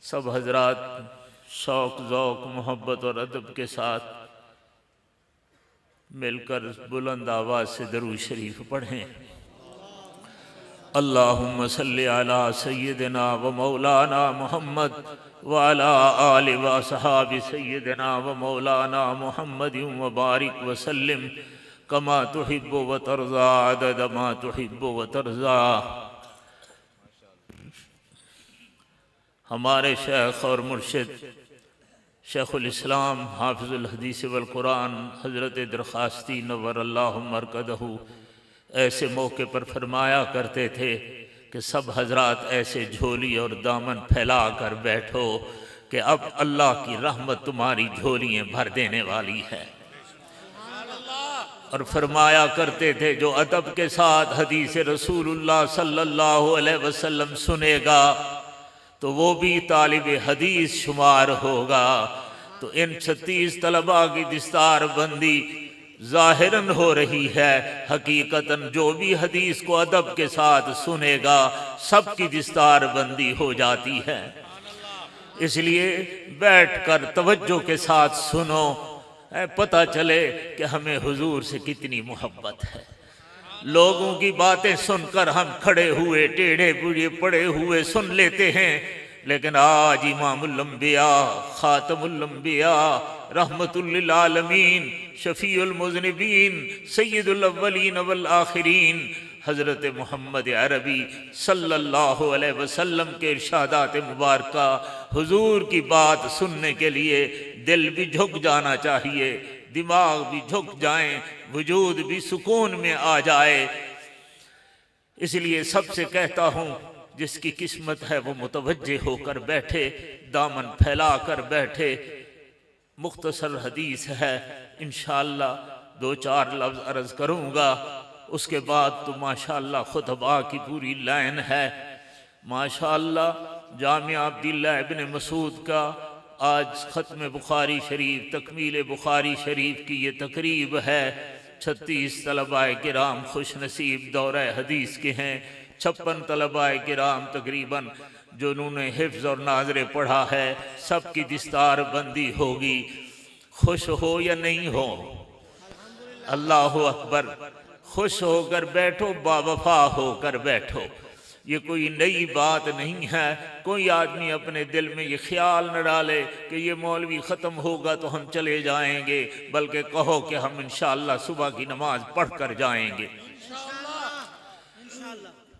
सब हजरात शौक़ ज़ौक़ मोहब्बत और अदब के साथ मिलकर बुलंद आवाज़ से दरूद शरीफ पढ़ें। अल्लाहुम्मा सल्लि अला सय्यिदिना व मौलाना मुहम्मद व अला आलि व असहाबि सय्यिदिना व मौलाना मुहम्मदिन व बारिक व सल्लिम कमा तुहिब्बु व तर्ज़ा अदद मा तुहिब्बु व तर्ज़ा। हमारे शेख और मुर्शिद शेखुल इस्लाम हाफिजुल हदीस वल कुरान हज़रत दरखास्ती नव्वरल्लाहु मरकदहू ऐसे मौके पर फरमाया करते थे कि सब हजरात ऐसे झोली और दामन फैला कर बैठो कि अब अल्लाह की रहमत तुम्हारी झोलियाँ भर देने वाली है। और फरमाया करते थे जो अदब के साथ हदीस रसूलुल्लाह सल्लल्लाहु अलैहि वसल्लम सुनेगा तो वो भी तालिब हदीस शुमार होगा। तो इन 36 तलबा की दिस्तार बंदी ज़ाहिरन हो रही है, हकीकतन जो भी हदीस को अदब के साथ सुनेगा सबकी दिस्तार बंदी हो जाती है। इसलिए बैठकर तवज्जो के साथ सुनो, पता चले कि हमें हुजूर से कितनी मोहब्बत है। लोगों की बातें सुनकर हम खड़े हुए टेढ़े बुढ़े पड़े हुए सुन लेते हैं, लेकिन आज इमामुल अंबिया खातमुल अंबिया रहमतुल लिल आलमीन शफीउल मुज़निबीन सय्यदुल अव्वलीन वल आखिरीन हज़रत मोहम्मद अरबी सल्लल्लाहु अलैहि वसल्लम के इरशादात मुबारका हुजूर की बात सुनने के लिए दिल भी झुक जाना चाहिए, दिमाग भी झुक जाए, वजूद भी सुकून में आ जाए। इसलिए सबसे कहता हूँ जिसकी किस्मत है वो मुतवज्जे होकर बैठे, दामन फैला कर बैठे। मुख्तसर हदीस है, इंशाअल्लाह 2-4 लफ्ज़ अर्ज़ करूँगा, उसके बाद तो माशाअल्लाह खुतबा की पूरी लाइन है। माशाअल्लाह जामिया अब्दुल्लाह इब्न मसूद का आज ख़त्म बुखारी शरीफ तकमील बुखारी शरीफ की ये तकरीब है। 36 तलबाए किराम खुश नसीब दौरा हदीस के हैं, 56 तलबाए किराम तकरीबन जिन्होंने हिफ्ज़ और नाज़रे पढ़ा है, सबकी दिस्तार बंदी होगी। खुश हो या नहीं हो, अल्लाहु अकबर, खुश होकर बैठो, बावफा होकर बैठो। ये कोई नई बात नहीं है। कोई आदमी अपने दिल में ये ख्याल न डाले कि ये मौलवी ख़त्म होगा तो हम चले जाएंगे, बल्कि कहो कि हम इंशाअल्लाह सुबह की नमाज पढ़ कर जाएंगे।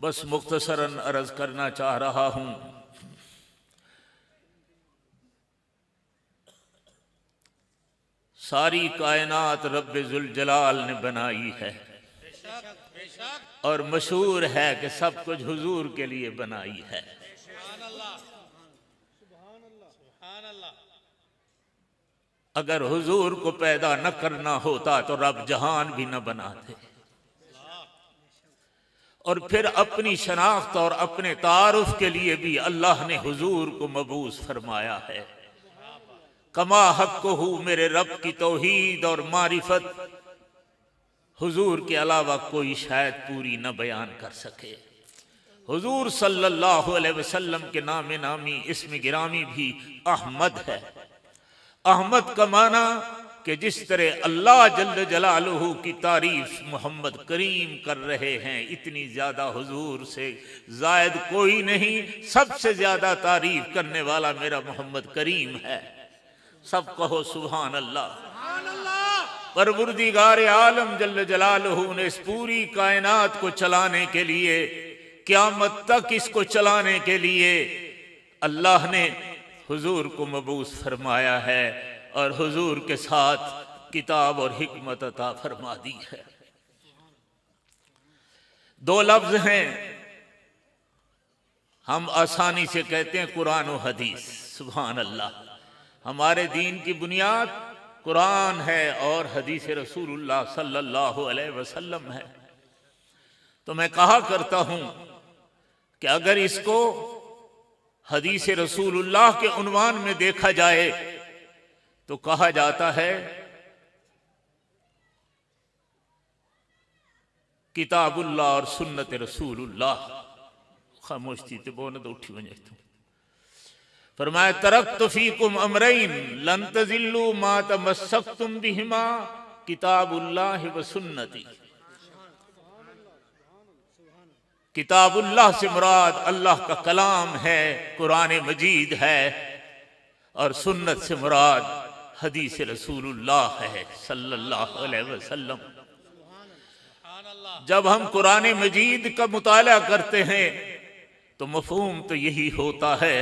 बस मुख्तसरन अर्ज़ करना चाह रहा हूँ, सारी कायनात रब्बे जुल जलाल ने बनाई है और मशहूर है कि सब कुछ हुजूर के लिए बनाई है। अगर हुजूर को पैदा न करना होता तो रब जहान भी न बनाते। और फिर अपनी शनाख्त और अपने तारुफ के लिए भी अल्लाह ने हुजूर को मबूस फरमाया है। कमा हक़्क़ुहु, मेरे रब की तौहीद और मारिफत हुजूर के अलावा कोई शायद पूरी न बयान कर सके। हुजूर सल्लल्लाहु अलैहि वसल्लम के नाम नामी इसमें गिरामी भी अहमद है। अहमद का माना कि जिस तरह अल्लाह जल्ल जलालुहु की तारीफ मोहम्मद करीम कर रहे हैं, इतनी ज्यादा हुजूर से जायद कोई नहीं। सबसे ज्यादा तारीफ करने वाला मेरा मोहम्मद करीम है। सब कहो सुभान अल्लाह। परवरदिगार आलम जल्ल जलालुहु ने इस पूरी कायनात को चलाने के लिए, क़यामत तक इसको चलाने के लिए अल्लाह ने हुजूर को मबूस फरमाया है और हुजूर के साथ किताब और हिकमत अता फरमा दी है। 2 लफ्ज हैं, हम आसानी से कहते हैं कुरान और हदीस। सुभान अल्लाह। हमारे दीन की बुनियाद कुरान है और हदीस रसूलुल्लाह सल्लल्लाहु अलैहि वसल्लम है। तो मैं कहा करता हूं कि अगर इसको हदीस रसूलुल्लाह के उन्वान में देखा जाए तो कहा जाता है किताबुल्लाह और सुन्नत रसूलुल्लाह। खामोश थी तो बोल तो उठी वजह तू फरमाया तरक्तु फीकुम अमरैन लन तज़िल्लू मा तमस्सक्तुम बिहिमा किताबुल्लाह व सुन्नती। किताबुल्लाह से मुराद अल्लाह का कलाम है, कुरान मजीद है, और सुन्नत से मुराद हदीस रसूलुल्लाह है सल्लल्लाहु अलैहि वसल्लम। जब हम कुरान मजीद का मुताला करते हैं तो मफहूम तो यही होता है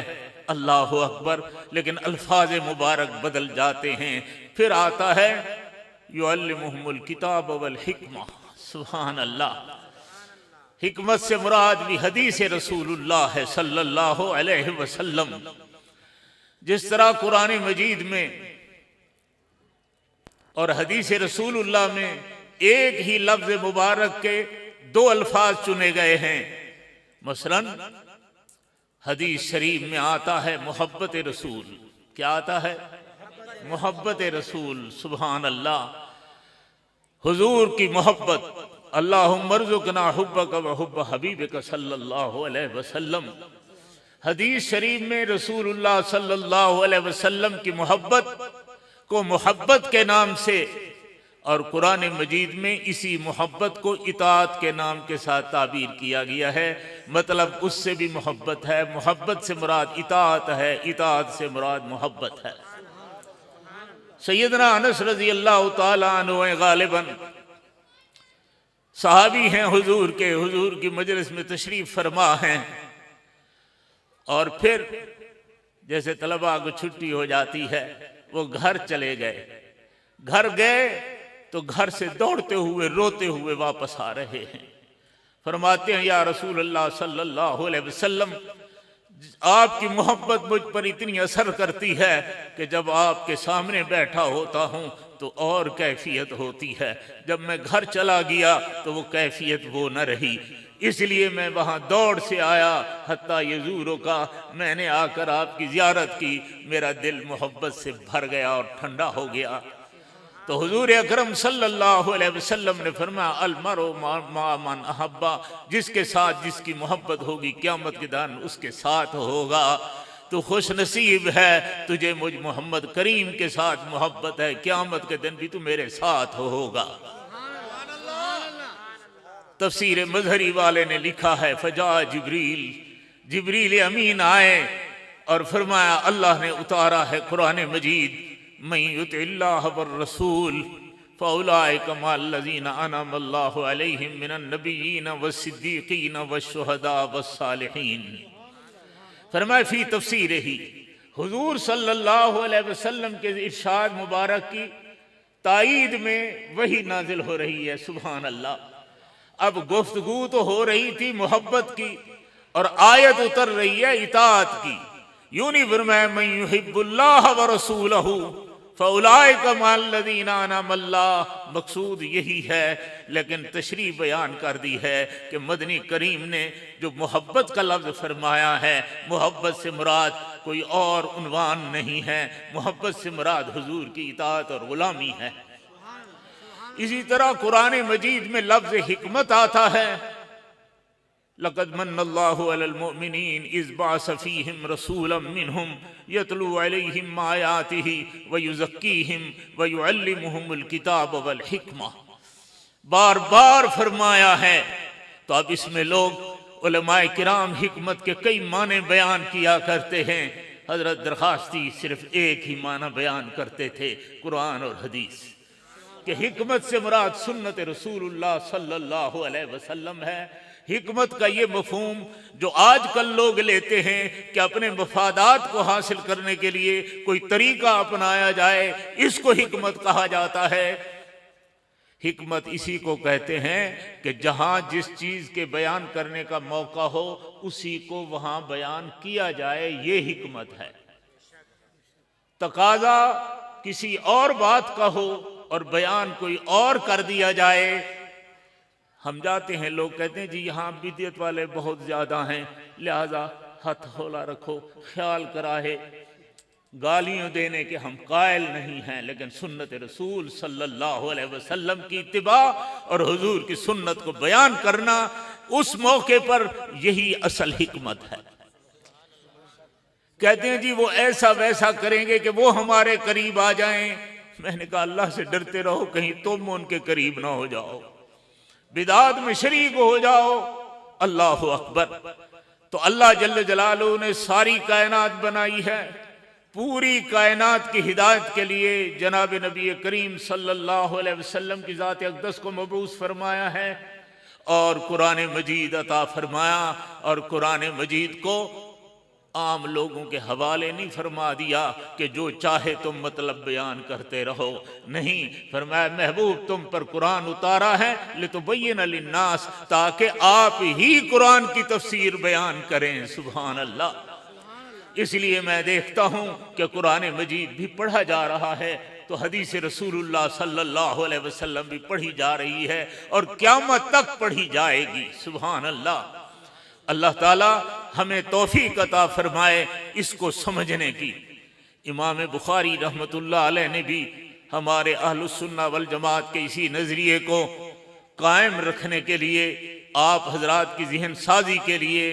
अल्लाह अकबर, लेकिन अल्फाज मुबारक बदल जाते हैं। फिर आता है युअल्लिमुहुमुल किताब वल हिक्मा, सुभान अल्लाह। हिकमत से मुराद भी हदीस रसूलुल्लाह है सल्लल्लाहु अलैहि वसल्लम। जिस तरह कुरान मजीद में और हदीस रसूलुल्लाह में एक ही लफ्ज मुबारक के दो अल्फाज चुने गए हैं। मसलन हदीस शरीफ में आता है मोहब्बत रसूल, क्या आता है? मोहब्बत रसूल, सुभान अल्लाह। हुजूर की मोहब्बत, अल्लाहुम्मा अर्ज़ुक़ना हुब्बक व हुब्ब हबीबिक सल्लल्लाहु अलैहि वसल्लम। हदीस शरीफ में रसूलुल्लाह सल्लल्लाहु अलैहि वसल्लम की मोहब्बत को मोहब्बत के नाम से, और कुरान मजीद में इसी मोहब्बत को इताअत के नाम के साथ ताबीर किया गया है। मतलब उससे भी मोहब्बत है, मोहब्बत से मुराद इताअत है, इताअत से मुराद मोहब्बत है। सैयदना अनस रज़ी अल्लाह तआला अन्हु गालिबन सहाबी हैं हुजूर के, हुजूर की मजलिस में तशरीफ फरमा हैं, और फिर जैसे तलबा को छुट्टी हो जाती है वो घर चले गए। घर गए तो घर से दौड़ते हुए रोते हुए वापस आ रहे हैं। फरमाते हैं या रसूल अल्लाह सल्लल्लाहु अलैहि वसल्लम, आपकी मोहब्बत मुझ पर इतनी असर करती है कि जब आपके सामने बैठा होता हूँ तो और कैफियत होती है। जब मैं घर चला गया तो वो कैफियत वो न रही, इसलिए मैं वहाँ दौड़ से आया। हत्ता यज़ूरो का, मैंने आकर आपकी ज़ियारत की, मेरा दिल मोहब्बत से भर गया और ठंडा हो गया। तो हुजूर अकरम सल्लल्लाहु अलैहि वसल्लम ने फरमाया अल मरउ मा मन अहब्बा, जिसके साथ जिसकी मोहब्बत होगी क़यामत के दिन उसके साथ होगा। तो खुश नसीब है, तुझे मुझ मोहम्मद करीम के साथ मोहब्बत है, क़यामत के दिन भी तू मेरे साथ होगा। तफसीर मजहरी वाले ने लिखा है फजा जिब्रील, जिब्रील अमीन आए और फरमाया अल्लाह ने उतारा है कुरान मजीद, मैं युतिल्लाह वर रसूल फउलाइका मल्लज़ीना अनअमल्लाहु अलैहिम मिनन नबिय्यीन वस्सिद्दीक़ीन वश्शुहदा वस्सालिहीन। फरमाया फी तफसीर ही, हुजूर सल्लल्लाहु अलैहि वसल्लम के इरशाद मुबारक की ताईद में वही नाजिल हो रही है। सुभान अल्लाह। अब गुफ्तगू तो हो रही थी मोहब्बत की और आयत उतर रही है इताअत की। यूं नहीं फरमाया मैं युहिब्बुल्लाह व रसूलहू फउलाइका मल्लज़ीना अनअमल्लाह, मकसूद यही है, लेकिन तशरीह बयान कर दी है कि मदनी करीम ने जो मोहब्बत का लफ्ज़ फरमाया है, मोहब्बत से मुराद कोई और उन्वान नहीं है, मोहब्बत से मुराद हुजूर की इताअत और गुलामी है। इसी तरह कुरान मजीद में लफ्ज़ हिकमत आता है, लक़द मन्नल्लाहु अलल मुअमिनीन इज़ बअस फ़ीहिम रसूलन मिनहुम यतलू अलैहिम आयातिही व युज़क्कीहिम व युअल्लिमुहुमुल किताब वल हिक्मा। बार बार फरमाया है। तो अब इसमें लोग उलमाए किराम हिकमत के कई माने बयान किया करते हैं। हजरत दरखास्ती सिर्फ एक ही माना बयान करते थे, कुरान और हदीस कि हिकमत से मुराद सुन्नत रसूलुल्लाह सल्लल्लाहु अलैहि वसल्लम है। हिकमत का ये मफहूम जो आजकल लोग लेते हैं कि अपने मफादात को हासिल करने के लिए कोई तरीका अपनाया जाए, इसको हिकमत कहा जाता है। हिकमत इसी को कहते हैं कि जहां जिस चीज के बयान करने का मौका हो उसी को वहां बयान किया जाए, ये हिकमत है। तकाजा किसी और बात का हो और बयान कोई और कर दिया जाए। हम जाते हैं, लोग कहते हैं जी यहाँ बिदअत वाले बहुत ज्यादा हैं, लिहाजा हथ होला रखो, ख्याल कराहे। गालियां देने के हम कायल नहीं हैं, लेकिन सुन्नत रसूल सल्लल्लाहु अलैहि वसल्लम की इत्तिबा और हुजूर की सुन्नत को बयान करना, उस मौके पर यही असल हिकमत है। कहते हैं जी वो ऐसा वैसा करेंगे कि वो हमारे करीब आ जाएं। मैंने कहा अल्लाह से डरते रहो, कहीं तुम उनके करीब ना हो जाओ, बिदात में शरीक हो जाओ, अल्लाहु अकबर। तो अल्लाह जल्ल जलालुहु ने सारी कायनात बनाई है, पूरी कायनात की हिदायत के लिए जनाब नबी करीम सल्लल्लाहु अलैहि वसल्लम की ज़ात अक़दस को मबऊस फरमाया है और कुरान मजीद अता फरमाया। और कुरान मजीद को आम लोगों के हवाले नहीं फरमा दिया कि जो चाहे तुम मतलब बयान करते रहो, नहीं, फरमाया महबूब तुम पर कुरान उतारा है लितुबय्यिन लिन्नास, ताकि आप ही कुरान की तफसीर बयान करें। सुभान अल्लाह। इसलिए मैं देखता हूं कि कुरान मजीद भी पढ़ा जा रहा है तो हदीस रसूलुल्लाह सल्लल्लाहु अलैहि वसल्लम भी पढ़ी जा रही है और क़यामत तक पढ़ी जाएगी। सुभान अल्लाह। अल्लाह ताला हमें तौफीक अता फरमाए इसको समझने की। इमाम बुखारी रहमतुल्लाह अलैह ने भी हमारे अहलुस सुन्ना वल जमात के इसी नजरिए को कायम रखने के लिए, आप हजरात की ज़हन साजी के लिए,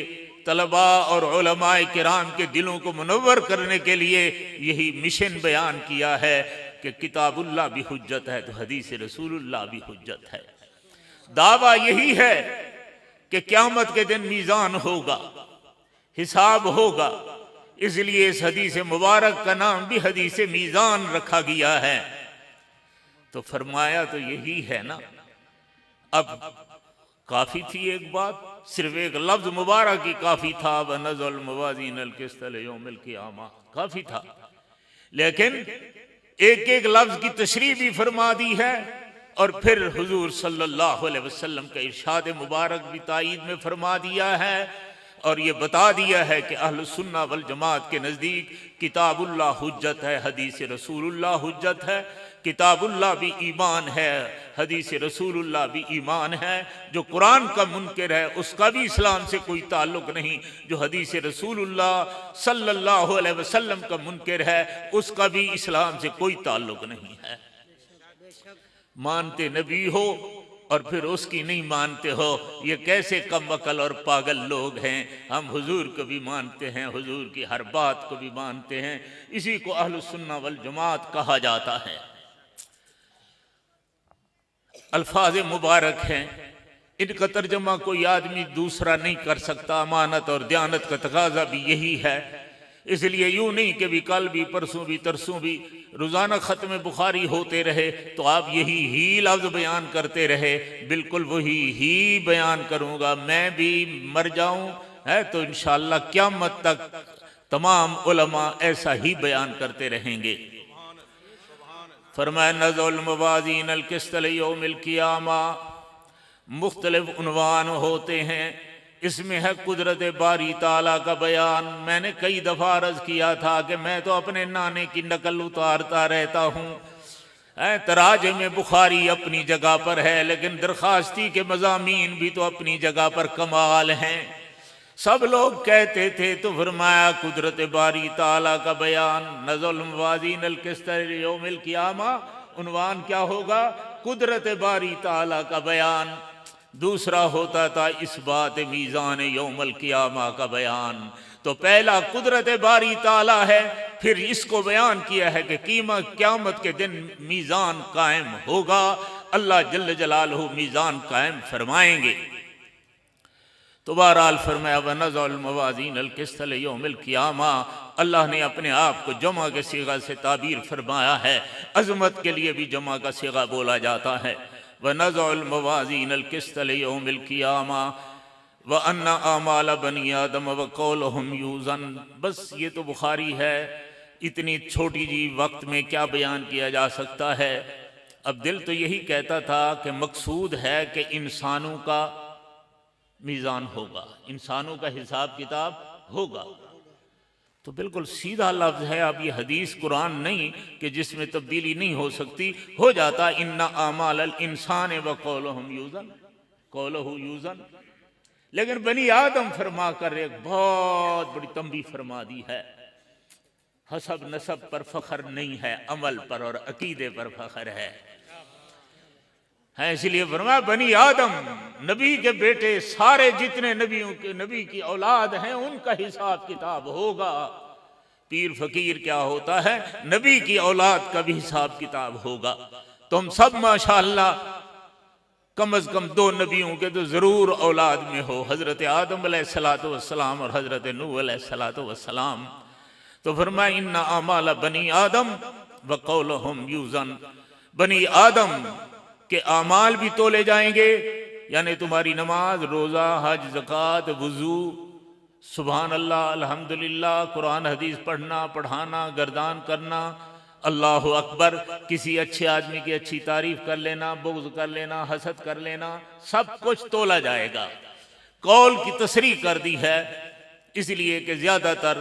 तलबा और उलमाए किराम के दिलों को मुनव्वर करने के लिए यही मिशन बयान किया है कि किताबुल्लाह भी हुज्जत है तो हदीस रसूलुल्लाह भी हुज्जत है। दावा यही है कि क़यामत के दिन मीज़ान होगा, हिसाब होगा, इसलिए इस हदीस मुबारक का नाम भी हदीस मीज़ान रखा गया है। तो फरमाया तो यही है ना। अब काफी थी एक बात, सिर्फ एक लफ्ज मुबारक ही काफी था, वनज़ल मवाज़ीनल क़िस्त लियौमिल क़ियामा, काफी था, लेकिन एक एक लफ्ज की तशरीह भी फरमा दी है और फिर हुजूर सल्लल्लाहु अलैहि वसल्लम का इरशाद मुबारक भी तायीद में फरमा दिया है और ये बता दिया है कि अहलुस सुन्ना वल जमात के नज़दीक किताबुल्लाह हुज्जत है, हदीस रसूलुल्लाह हुज्जत है। किताबुल्लाह भी ईमान है, हदीस रसूलुल्लाह भी ईमान है। जो कुरान का मुनकिर है उसका भी इस्लाम से कोई ताल्लुक नहीं, जो हदीस रसूलुल्लाह सल्लल्लाहु अलैहि वसल्लम का मुनकिर है उसका भी इस्लाम से कोई ताल्लुक नहीं है। मानते नबी हो और फिर उसकी नहीं मानते हो, ये कैसे कम अकल और पागल लोग हैं। हम हुजूर को भी मानते हैं, हुजूर की हर बात को भी मानते हैं, इसी को अहलुस सुन्ना वल जमात कहा जाता है। अल्फाज मुबारक हैं, इनका तर्जमा कोई आदमी दूसरा नहीं कर सकता। अमानत और दयानत का तकाजा भी यही है। इसलिए यूं नहीं कि भी कल भी परसों भी तरसों भी रोज़ाना ख़त्म बुखारी होते रहे तो आप यही ही लफ्ज़ बयान करते रहे, बिल्कुल वही ही बयान करूँगा। मैं भी मर जाऊँ है तो इंशाअल्लाह क़यामत तक तमाम उलमा ऐसा ही बयान करते रहेंगे। फरमाया नज़ल मवाज़ीनल क़िस्त लियौमिल क़ियामा, मुख्तलिफ उन्वान होते हैं, इसमें है कुदरत बारी ताला का बयान। मैंने कई दफ़ा अर्ज़ किया था कि मैं तो अपने नाने की नकल उतारता रहता हूँ। तराज में बुखारी अपनी जगह पर है, लेकिन दरखास्ती के मज़ामीन भी तो अपनी जगह पर कमाल हैं। सब लोग कहते थे तो फरमाया कुदरत बारी ताला का बयान। नज़ल मवाज़ीनल क़िस्त लियौमिल क़ियामा, उन्वान क्या होगा? कुदरत बारी ताला का बयान। दूसरा होता था इस बात मीज़ान यौमल क़ियामा का बयान। तो पहला कुदरत बारी ताला है, फिर इसको बयान किया है कि क़यामत के दिन मीज़ान कायम होगा, अल्लाह जल्ल जलालहू मीज़ान कायम फरमाएंगे। तो बहरहाल फरमाया वनज़ल मवाज़ीनल क़िस्त लियौमिल क़ियामा, अल्लाह ने अपने आप को जमा के सीगा से ताबीर फरमाया है। अज़मत के लिए भी जमा का सीगा बोला जाता है। वनज़ल मवाज़ीनल क़िस्त लियौमिल क़ियामा व अन्ना आमाल बनी आदम व क़ौलुहुम यूज़न। बस ये तो बुखारी है, इतनी छोटी जी वक्त में क्या बयान किया जा सकता है। अब दिल तो यही कहता था कि मकसूद है कि इंसानों का मीज़ान होगा, इंसानों का हिसाब किताब होगा। तो बिल्कुल सीधा लफ्ज़ है। अब ये हदीस कुरान नहीं कि जिसमें तब्दीली नहीं हो सकती, हो जाता इन्ना आमाल इंसान व क़ौलुहुम यूज़न, क़ौलुहु यूज़न। लेकिन बनी आदम फरमा कर एक बहुत बड़ी तंबीह फरमा दी है। हसब नसब पर फख्र नहीं है, अमल पर और अकीदे पर फख्र है। इसलिए फरमाया बनी आदम, नबी के बेटे सारे जितने नबियों के नबी की औलाद हैं उनका हिसाब किताब होगा। पीर फकीर क्या होता है, नबी की औलाद का भी हिसाब किताब होगा। तुम सब माशाअल्लाह कम अज कम 2 नबियों के तो जरूर औलाद में हो, हजरत आदम अलैहिस्सलातु वस्सलाम और हजरत नूह अलैहिस्सलातु वस्सलाम। तो फरमाया इन्ना अमाल बनी आदम व कौलहुम यूज़न, बनी आदम के अमाल भी तोले जाएंगे, यानी तुम्हारी नमाज, रोजा, हज, ज़कात, वुजू, सुभान अल्लाह, अल्हम्दुलिल्लाह, कुरान हदीस पढ़ना, पढ़ाना, गर्दान करना, अल्लाह अकबर, किसी अच्छे आदमी की अच्छी तारीफ कर लेना, बुग़्ज़ कर लेना, हसद कर लेना, सब कुछ तोला जाएगा। कौल की तसरीह कर दी है इसलिए कि ज्यादातर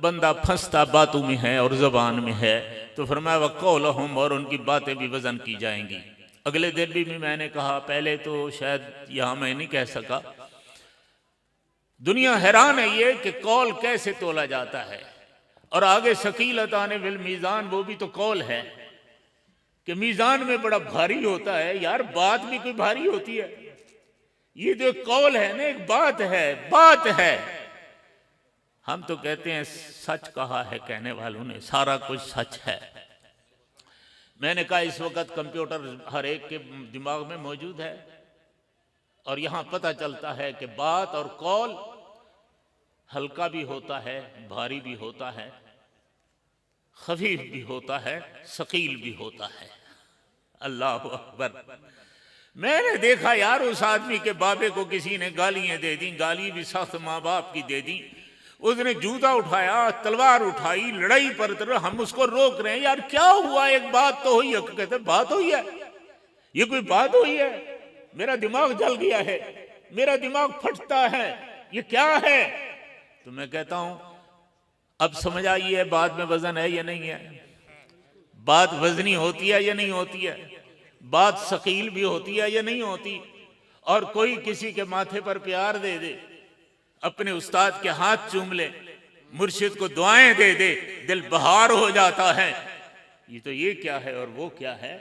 बंदा फंसता बातों में है और जबान में है। तो फरमाया व कौलहुम, और उनकी बातें भी वजन की जाएंगी। अगले दिन भी मैंने कहा, पहले तो शायद यहां मैं नहीं कह सका, दुनिया हैरान है ये कि कौल कैसे तोला जाता है। और आगे सकीलतान बिल मीज़ान, वो भी तो कौल है कि मीज़ान में बड़ा भारी होता है। यार बात भी कोई भारी होती है? ये जो कौल है ना, एक बात है, बात है। हम तो कहते हैं सच कहा है कहने वालों ने, सारा कुछ सच है। मैंने कहा इस वक्त कंप्यूटर हर एक के दिमाग में मौजूद है और यहां पता चलता है कि बात और कौल हल्का भी होता है, भारी भी होता है, खफीफ भी होता है, सकील भी होता है। अल्लाह अकबर। मैंने देखा यार उस आदमी के बाबे को किसी ने गालियां दे दी, गाली भी सख्त माँ बाप की दे दी। उसने जूता उठाया, तलवार उठाई, लड़ाई पर तरह, हम उसको रोक रहे हैं। यार क्या हुआ, एक बात तो हुई है। कहते बात हुई है? ये कोई बात हुई है? मेरा दिमाग जल गया है, मेरा दिमाग फटता है, ये क्या है? तो मैं कहता हूं अब समझ आई है बात में वजन है या नहीं है, बात वजनी होती है या नहीं होती है, बात शकील भी होती है या नहीं होती। और कोई किसी के माथे पर प्यार दे दे, अपने उस्ताद के हाथ चूम ले, मुर्शिद को दुआएं दे दे, दिल बहार हो जाता है। ये तो ये क्या है और वो क्या है?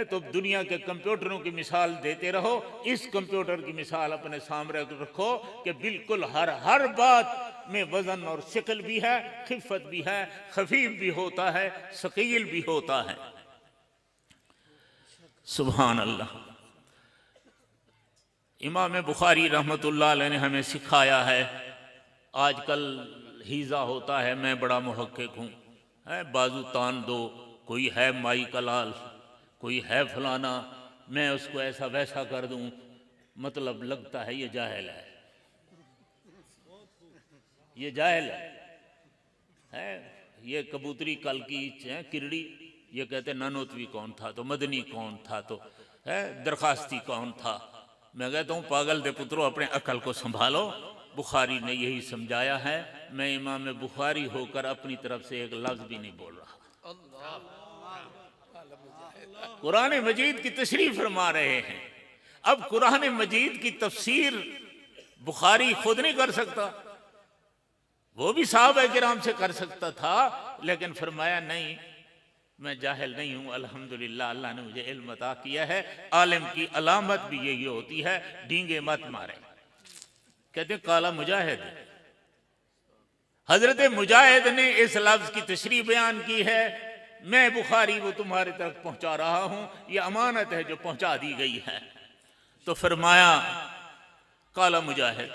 तो दुनिया के कंप्यूटरों की मिसाल देते रहो, इस कंप्यूटर की मिसाल अपने सामने रखो कि बिल्कुल हर बात में वजन और शिकल भी है, खिफत भी है, खफीफ भी होता है, सकील भी होता है। सुभान अल्लाह। इमाम बुखारी रहमतुल्लाह अलैह ने हमें सिखाया है। आजकल हीजा होता है, मैं बड़ा मुहक्किक हूँ, बाजू तान दो, कोई है माई का लाल, कोई है फलाना, मैं उसको ऐसा वैसा कर दूं, मतलब लगता है ये जाहिल है, ये जाहिल है। ये कबूतरी कल की किरड़ी, ये कहते नानोतवी कौन था, तो मदनी कौन था, तो है दरखास्ती कौन था। मैं कहता हूँ पागल दे पुत्रो, अपने अकल को संभालो। बुखारी ने यही समझाया है। मैं इमाम बुखारी होकर अपनी तरफ से एक लफ्ज भी नहीं बोल रहा। कुरान मजीद की तशरीह फरमा रहे हैं। अब कुरान मजीद की तफसीर बुखारी खुद नहीं कर सकता, वो भी साहब किराम से कर सकता था, लेकिन फरमाया नहीं, मैं जाहिल नहीं हूं, अल्हम्दुलिल्लाह अल्लाह ने मुझे इल्म अता किया है। आलिम की अलामत भी यही होती है, डींगे मत मारे। कहते काला मुजाहिद, हजरत मुजाहिद ने इस लफ्ज की तशरीह बयान की है। मैं बुखारी वो तुम्हारे तक पहुंचा रहा हूं, ये अमानत है जो पहुंचा दी गई है। तो फरमाया काला मुजाहिद,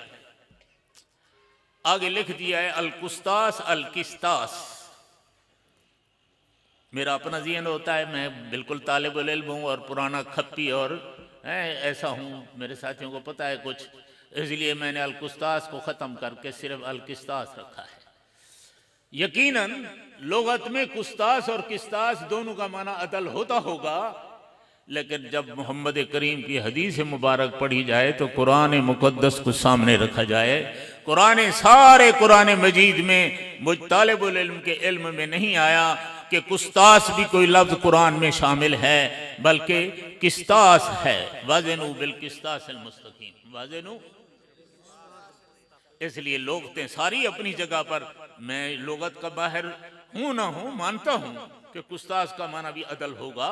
आगे लिख दिया है अल कुस्तास अल किस्तास। मेरा अपना ज़हन होता है, मैं बिल्कुल तालिबुल इल्म हूँ और पुराना खप्पी और ऐसा हूँ, मेरे साथियों को पता है कुछ, इसलिए मैंने अल कुस्तास को ख़त्म करके सिर्फ अल किस्तास रखा है। यकीनन लुगत में कुस्तास और किस्तास दोनों का माना अदल होता होगा, लेकिन जब मोहम्मद करीम की हदीस मुबारक पढ़ी जाए तो कुरान मुक़द्दस को सामने रखा जाए। सारे कुरान मजीद में मुझ तालिबुल इल्म के इल्म में नहीं आया कि कुस्तास भी कोई लफ्ज कुरान में शामिल है, बल्कि किस्तास है। वज़नु बिल किस्तास अल मुस्तकीम, वज़नु। इसलिए लोगतें सारी अपनी जगह पर, मैं लोगत का बाहर हूं ना हूं, मानता हूं कि कुस्तास का माना भी अदल होगा,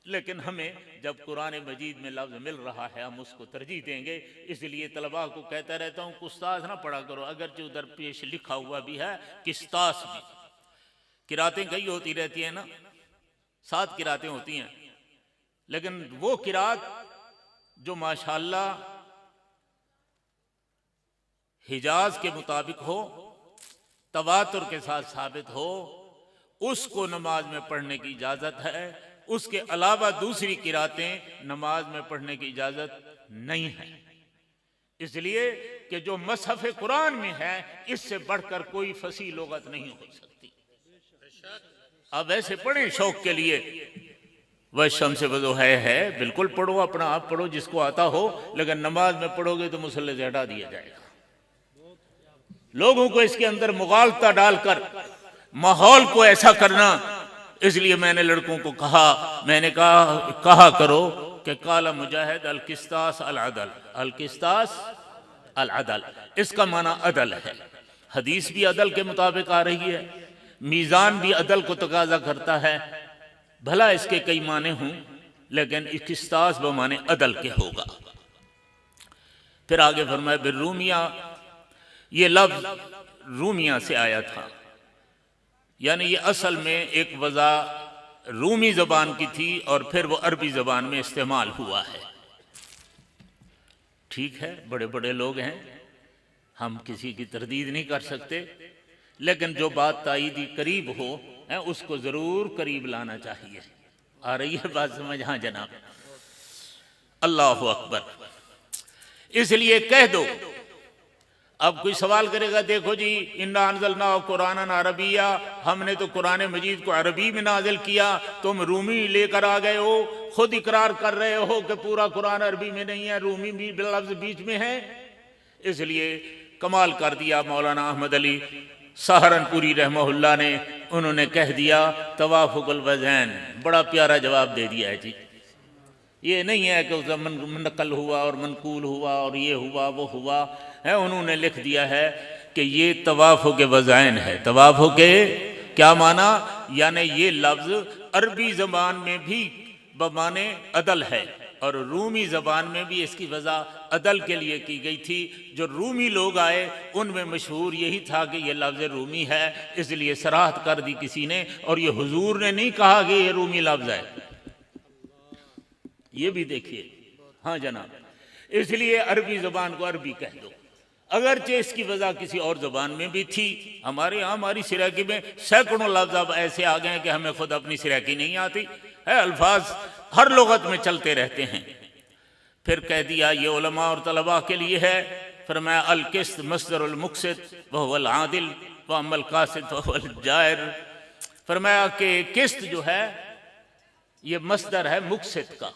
लेकिन हमें जब कुरान मजीद में लफ्ज मिल रहा है हम उसको तरजीह देंगे। इसलिए तलबा को कहता रहता हूँ कुस्तास ना पढ़ा करो, अगरचे उधर पेश लिखा हुआ भी है किस्तास भी। किरातें कई होती रहती है ना, 7 किरातें होती हैं, लेकिन वो किरात जो माशाअल्लाह हिजाज के मुताबिक हो, तवातुर के साथ साबित हो, उसको नमाज में पढ़ने की इजाजत है। उसके अलावा दूसरी किरातें नमाज में पढ़ने की इजाजत नहीं है, इसलिए कि जो मसहफ कुरान में है इससे बढ़कर कोई फसी लुगत नहीं हो सकती। अब ऐसे पढ़े शौक के लिए, वह शम्स वज़ू है बिल्कुल पढ़ो, अपना आप पढ़ो जिसको आता हो, लेकिन नमाज में पढ़ोगे तो मुसल्ले से हटा दिया जाएगा। लोगों को इसके अंदर मुगालता डालकर माहौल को ऐसा करना, इसलिए मैंने लड़कों को कहा, मैंने कहा करो कि काला मुजाहिद अल किस्तास अल अदल, अल किस्तास अल अदल, इसका माना अदल है। हदीस भी अदल के मुताबिक आ रही है, मीज़ान भी अदल को तकाजा करता है। भला इसके कई माने हों, लेकिन किस्तास बमाने अदल के होगा। फिर आगे फरमाया बिर्रूमिया, ये लफ्ज रूमिया से आया था, यानी ये असल में एक वज़ा रूमी ज़बान की थी और फिर वो अरबी ज़बान में इस्तेमाल हुआ है। ठीक है, बड़े बड़े लोग हैं, हम किसी की तरदीद नहीं कर सकते, लेकिन जो बात ताईदी करीब हो है उसको ज़रूर करीब लाना चाहिए। आ रही है बात समझ? हाँ जनाब, अल्लाहु अकबर। इसलिए कह दो, अब कोई सवाल करेगा, देखो जी इन्ना अनज़लना कुरानन अरबिया, हमने तो कुरान मजीद को अरबी में नाजिल किया, तुम रूमी लेकर आ गए हो, खुद इकरार कर रहे हो कि पूरा कुरान अरबी में नहीं है, रूमी भी लफ्ज़ बीच में है। इसलिए कमाल कर दिया मौलाना अहमद अली सहारनपुरी रहमहुल्लाह ने, उन्होंने कह दिया तवाफुकुल वज़ैन, बड़ा प्यारा जवाब दे दिया है जी। ये नहीं है कि उसका नकल हुआ और मनकूल हुआ और ये हुआ वो हुआ है, उन्होंने लिख दिया है कि ये तवाफ़ो के वज़ाइन है। तवाफ़ो के क्या माना? यानी ये लफ्ज़ अरबी ज़बान में भी बमाने अदल है और रूमी ज़बान में भी इसकी वज़ा अदल के लिए की गई थी। जो रूमी लोग आए उनमें मशहूर यही था कि ये लफ्ज़ रूमी है, इसलिए सराहत कर दी किसी ने, और ये हुजूर ने नहीं कहा कि ये रूमी लफ्ज़ है। ये भी देखिए, हाँ जनाब, इसलिए अरबी ज़बान को अरबी कह दो, अगरचे इसकी वजह किसी और ज़बान में भी थी। हमारे यहाँ हमारी सिराकी में सैकड़ों लफ्ज़ अब ऐसे आ गए हैं कि हमें खुद अपनी सिराकी नहीं आती है, अल्फाज हर लुगत में चलते रहते हैं। फिर कह दिया ये उलमा और तलबा के लिए है। फरमाया अल किस्त मस्दरुल मुक़सित व हुवल आदिल व अमल कासिद व हुवल जायर। फरमाया कि किस्त जो है ये मस्दर है मुक़सित का।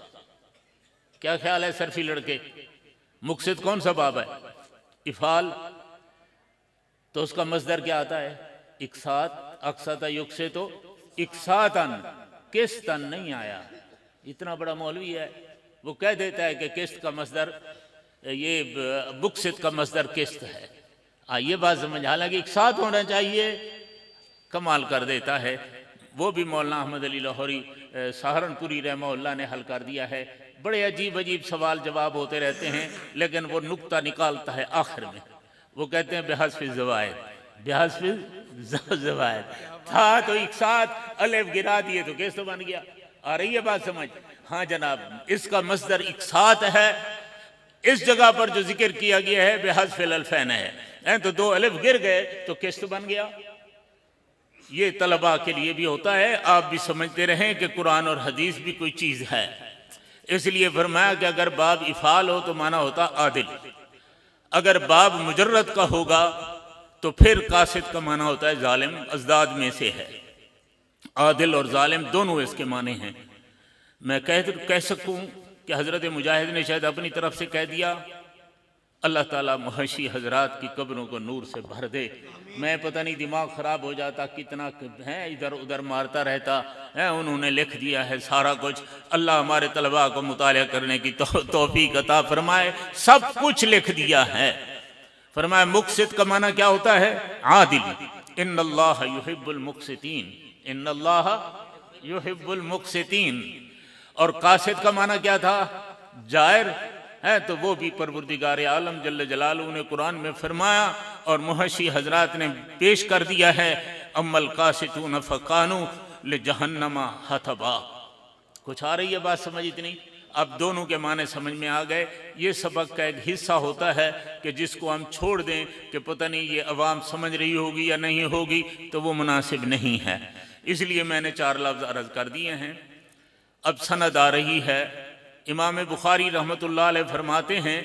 क्या ख्याल है सरफी लड़के, मुक़सित कौन सा बाब है? इफ़ाल, तो उसका मस्दर क्या आता है? इकसात, अक्सता युक्से, तो इकसातन, किस्तन नहीं आया। इतना बड़ा मौलवी है, वो कह देता है कि किस्त का मस्दर, ये मुक़सित का मस्दर किस्त है। ये बात समझ, हालांकि इकसात होना चाहिए, कमाल कर देता है। वो भी मौलाना अहमद अली लाहौरी सहारनपुरी रहमहुल्लाह ने हल कर दिया है। बड़े अजीब अजीब सवाल जवाब होते रहते हैं, लेकिन वो नुक्ता निकालता है आखिर में। वो कहते हैं बेहस्फिज़ ज़वाइद, बेहस्फिज़ ज़वाइद था तो इकसात, अलिफ गिरा दिए तो किस्त बन गया। आ रही है बात समझ? हाँ जनाब, इसका मस्दर इकसात है। इस जगह पर जो जिक्र किया गया है बेहस्फिल अल्फैन है, तो दो अलिफ गिर गए तो किस्त बन गया। ये तलबा के लिए भी होता है, आप भी समझते रहें कि कुरान और हदीस भी कोई चीज़ है। इसलिए फरमाया कि अगर बाब इफ़ाल हो तो माना होता आदिल, अगर बाब मुजर्रद का होगा तो फिर कासिद का माना होता है जालिम, अजदाद में से है। आदिल और जालिम दोनों इसके माने हैं। मैं कह सकूं कि हज़रत मुजाहिद ने शायद अपनी तरफ से कह दिया, अल्लाह ताला मुहशी हजरात की कब्रों को नूर से भर दे। मैं पता नहीं दिमाग ख़राब हो जाता, कितना है इधर उधर मारता रहता है। उन्होंने लिख दिया है सारा कुछ। अल्लाह हमारे तलबा को मुतालिया करने की तौफीक अता फरमाए। सब कुछ लिख दिया है। फरमाया मुक़सित का माना क्या होता है? आदिल। इन्नल्लाह युहिब्बुल मुक़सितीन, इन्नल्लाह युहिब्बुल मुक़सितीन। और कासिद का माना क्या था? जायर है, तो वो भी परवरदिगार आलम जल्ल जलालहू ने कुरान में फरमाया और मुहशी हजरात ने पेश कर दिया है, अम्मल कासितून फकानू ले जहन्नमा हतबा। कुछ आ रही है बात समझ? इतनी अब दोनों के माने समझ में आ गए। ये सबक का एक हिस्सा होता है कि जिसको हम छोड़ दें कि पता नहीं ये अवाम समझ रही होगी या नहीं होगी, तो वो मुनासिब नहीं है। इसलिए मैंने 4 लफ्ज़ अर्ज़ कर दिए हैं। अब सनद आ रही है। इमाम बुखारी रहमतुल्लाह अलैह फरमाते हैं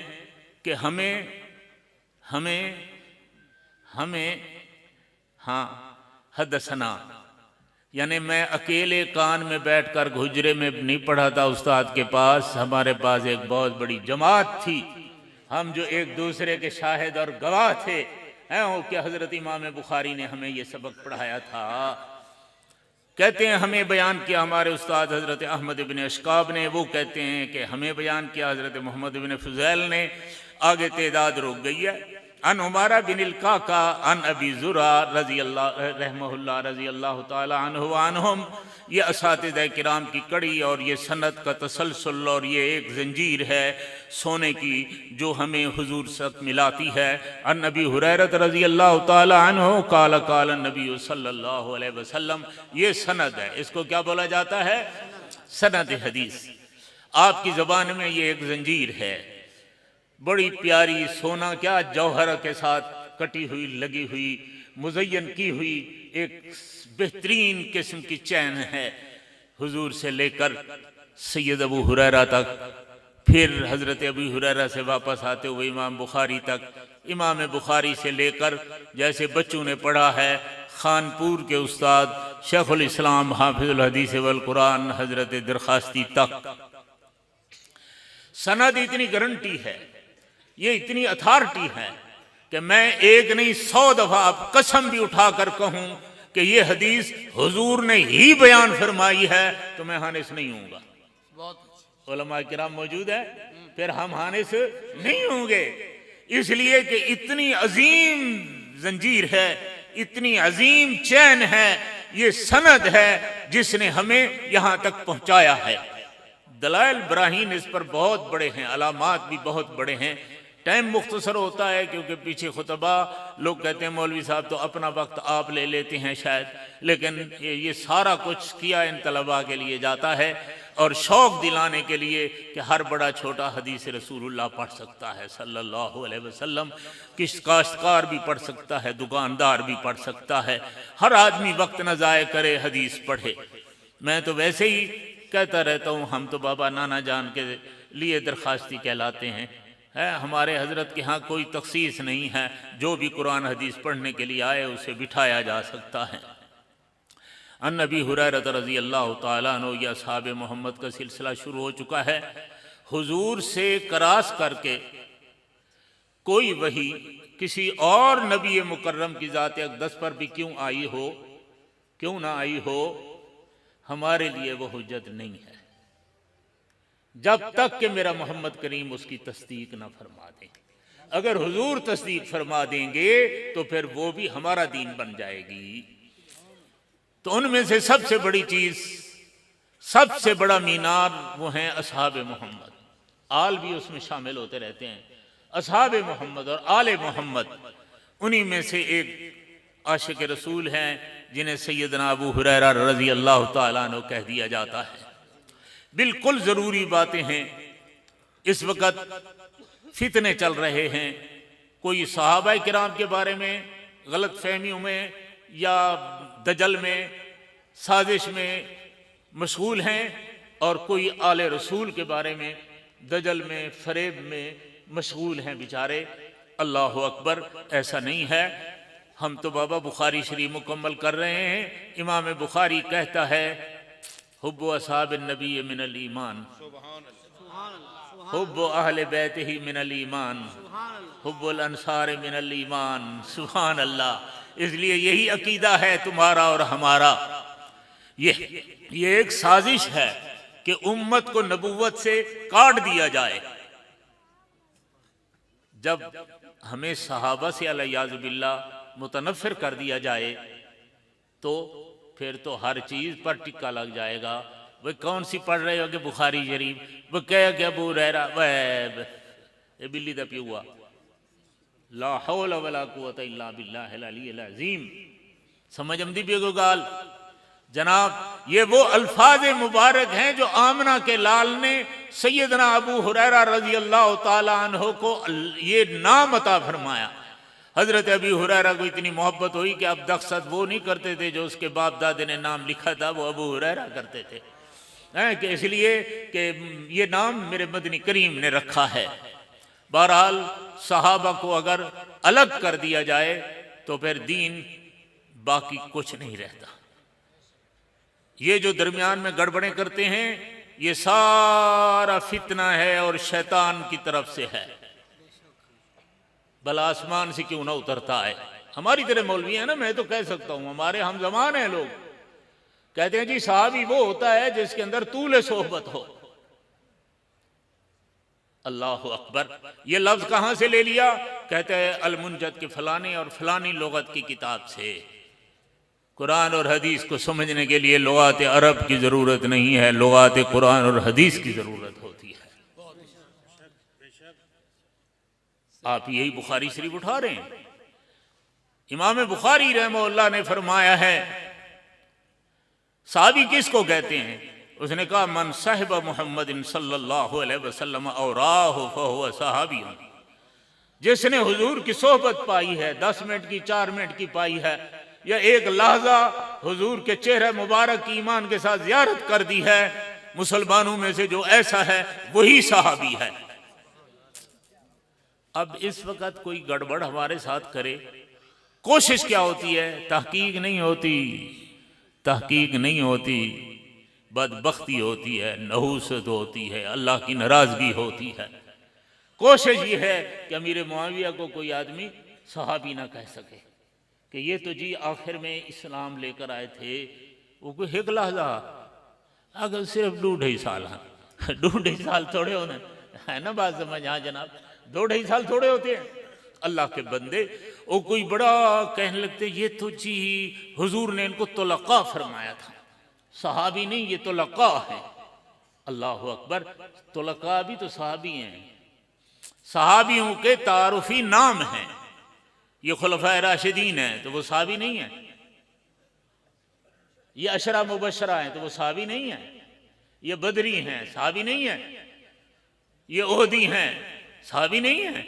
कि हमें हाँ हदसना, यानी मैं अकेले कान में बैठकर हुजरे में नहीं पढ़ा था उस्ताद के पास, हमारे पास एक बहुत बड़ी जमात थी, हम जो एक दूसरे के शाहिद और गवाह थे हैं, वो कि हज़रत इमाम बुखारी ने हमें ये सबक पढ़ाया था। कहते हैं हमें बयान किया हमारे उस्ताद हज़रत अहमद इब्न अशकाब ने, वो कहते हैं कि हमें बयान किया हज़रत मोहम्मद इब्न फुज़ैल ने। आगे तेदाद रुक गई है। अन उमारा बिन काका अन अबी ज़ुरा रज़ी अल्लाह रहमहुल्लाह रज़ी अल्लाह ताला अन्हु अन्हुम। ये असातिज़ा किराम की कड़ी और ये सनद का तसलसल और ये एक जंजीर है सोने की जो हमें हुजूर से मिलाती है। अन नबी हुरैरत रज़ी अल्लाह ताला अन्हु काल काल नबी सल्लल्लाहु अलैहि वसल्लम। ये सनद है, इसको क्या बोला जाता है? सनद हदीस। आपकी ज़बान में ये एक जंजीर है, बड़ी प्यारी सोना क्या जौहर के साथ कटी हुई, लगी हुई, मुज़य्यन की हुई एक बेहतरीन किस्म की चैन है। हुजूर से लेकर सैयद अबू हुरैरा तक, फिर हज़रत अबू हुरैरा से वापस आते हुए इमाम बुखारी तक, इमाम बुखारी से लेकर जैसे बच्चों ने पढ़ा है खानपुर के उस्ताद शेखुल इस्लाम हाफिजुल हदीस वल कुरान हज़रत दरखास्ती तक। सनद इतनी गारंटी है, ये इतनी अथॉरिटी है कि मैं एक नहीं 100 दफा आप कसम भी उठाकर कहूं कि ये हदीस हुजूर ने ही बयान फरमाई है तो मैं हानिस नहीं हूंगा। उलमा किराम मौजूद है, फिर हम हानिस नहीं होंगे, इसलिए कि इतनी अजीम जंजीर है, इतनी अजीम चैन है, ये सनद है जिसने हमें यहां तक पहुंचाया है। दलाइल बराहीन इस पर बहुत बड़े हैं, अलामात भी बहुत बड़े हैं। टाइम मुख्तसर होता है क्योंकि पीछे खुतबा लोग कहते हैं मौलवी साहब तो अपना वक्त आप ले लेते हैं शायद, लेकिन ये सारा कुछ किया इन तलबा के लिए जाता है और शौक दिलाने के लिए कि हर बड़ा छोटा हदीस रसूलुल्लाह पढ़ सकता है सल्लल्लाहु अलैहि वसल्लम। किस काश्तकार भी पढ़ सकता है, दुकानदार भी पढ़ सकता है, हर आदमी वक्त न ज़ाय करे हदीस पढ़े। मैं तो वैसे ही कहता रहता हूँ, हम तो बाबा नाना जान के लिए दरखास्ती कहलाते हैं, हमारे हजरत के यहाँ कोई तखसीस नहीं है, जो भी कुरान हदीस पढ़ने के लिए आए उसे बिठाया जा सकता है। अन नबी हुरैरा रज़ी अल्लाह ताला अन्हु, या असहाब मोहम्मद का सिलसिला शुरू हो चुका है। हुजूर से करास करके कोई वही किसी और नबी मुकर्रम की ज़ात अक़दस पर भी क्यों आई हो, क्यों ना आई हो, हमारे लिए वो हुज्जत नहीं है जब तक कि मेरा मोहम्मद करीम उसकी तस्दीक ना फरमा दें। अगर हुजूर तस्दीक फरमा देंगे तो फिर वो भी हमारा दीन बन जाएगी। तो उनमें से सबसे बड़ी चीज, सबसे बड़ा मीनार वो हैं असहाब मोहम्मद। आल भी उसमें शामिल होते रहते हैं। असहाब मोहम्मद और आले मोहम्मद, उन्हीं में से एक आशिक रसूल हैं जिन्हें सैयदना अबू हुरैरा रज़ी अल्लाह ताला अन्हु कह दिया जाता है। बिल्कुल ज़रूरी बातें हैं। इस वक़्त फितने चल रहे हैं, कोई सहाबा किराम के बारे में गलत फहमियों में या दजल में, साजिश में मशगूल हैं, और कोई आले रसूल के बारे में दजल में, फरेब में मशगूल हैं बेचारे। अल्लाह अकबर, ऐसा नहीं है। हम तो बाबा बुखारी शरीफ मुकम्मल कर रहे हैं। इमाम बुखारी कहता है हुब्बु असहाब नबी मिनल ईमान, हुब्बु अहले बैतिही मिनल ईमान, हुब्बुल अंसार मिनल ईमान। सुभान अल्लाह। इसलिए यही अकीदा है तुम्हारा और हमारा। ये एक साजिश है कि उम्मत को नबुव्वत से काट दिया जाए। जब हमें सहाबा से अलैहिस्सलाम मुतनफ़िर कर दिया जाए तो फिर तो हर चीज पर टिक्का लग जाएगा। वह कौन सी पढ़ रहे हो कि बुखारी शरीफ, वह कह के अबू हुरैरा वह बिल्ली दा प्यूआ, ला हौला वला कुव्वता इल्ला बिल्लाहिल अलीय्यिल अज़ीम। समझ आमदी भी गाल जनाब। ये वो अल्फाज मुबारक हैं जो आमना के लाल ने सैयदना अबू हुरैरा रजी अल्लाह ताला अन्हु को ये नाम अता फरमाया। हजरत अबी हुरैरा को इतनी मोहब्बत हुई कि अब दख्सत वो नहीं करते थे जो उसके बाप दादे ने नाम लिखा था, वो अबू हुरैरा करते थे, कि इसलिए कि ये नाम मेरे मदनी करीम ने रखा है। बहरहाल सहाबा को अगर अलग कर दिया जाए तो फिर दीन बाकी कुछ नहीं रहता। ये जो दरमियान में गड़बड़ें करते हैं ये सारा फितना है और शैतान की तरफ से है। भला आसमान से क्यों ना उतरता है। हमारी तरह मौलवी है ना, मैं तो कह सकता हूं, हमारे हम जमान है, लोग कहते हैं जी सहाबी वो होता है जिसके अंदर तूल सोहबत हो। अल्लाह अकबर। ये लफ्ज कहां से ले लिया? कहते हैं अल-मुंजद के फलानी और फलानी लुगत की किताब से। कुरान और हदीस को समझने के लिए लुगात अरब की जरूरत नहीं है, लुगात कुरान और हदीस की जरूरत होती है। आप यही बुखारी शरीफ उठा रहे हैं। इमाम बुखारी रहमहुल्लाह ने फरमाया है साहबी किसको कहते हैं? उसने कहा मन साहिब मुहम्मदिन सल्लल्लाहु अलैहि वसल्लम औराहु फहुव सहाबी। जिसने हुजूर की सोहबत पाई है, 10 मिनट की 4 मिनट की पाई है, या एक लहजा हुजूर के चेहरे मुबारक की ईमान के साथ जियारत कर दी है, मुसलमानों में से जो ऐसा है वही सहाबी है। अब इस वक्त कोई गड़बड़ हमारे साथ करे, कोशिश क्या होती है? तहकीक नहीं होती, तहकीक नहीं होती, बदबख्ती होती है, नहूसत होती है, अल्लाह की नाराजगी होती है। कोशिश ये है कि अमीर मुआविया को कोई आदमी सहाबी ना कह सके कि ये तो जी आखिर में इस्लाम लेकर आए थे। वो कोई एक लहजा अगर सिर्फ 2.5 साल है, 2.5 साल थोड़े होने है ना, बात समझ। हाँ जनाब, 2.5 साल थोड़े होते हैं। अल्लाह के बंदे वो कोई बड़ा कहने लगते ये तो जी हुजूर ने इनको तुलका फरमाया था, सहाबी नहीं, ये तुलका है। अल्लाह अकबर। तुलका भी तो सहाबी हैं, सहाबियों के तारुफी नाम हैं। ये खुलफाए राशिदीन हैं तो वो सहाबी नहीं है। ये अशरा मुबशरा हैं तो वो सहाबी नहीं है। ये बदरी हैं, सहाबी नहीं है। ये ओहदी हैं, सहाबी नहीं है,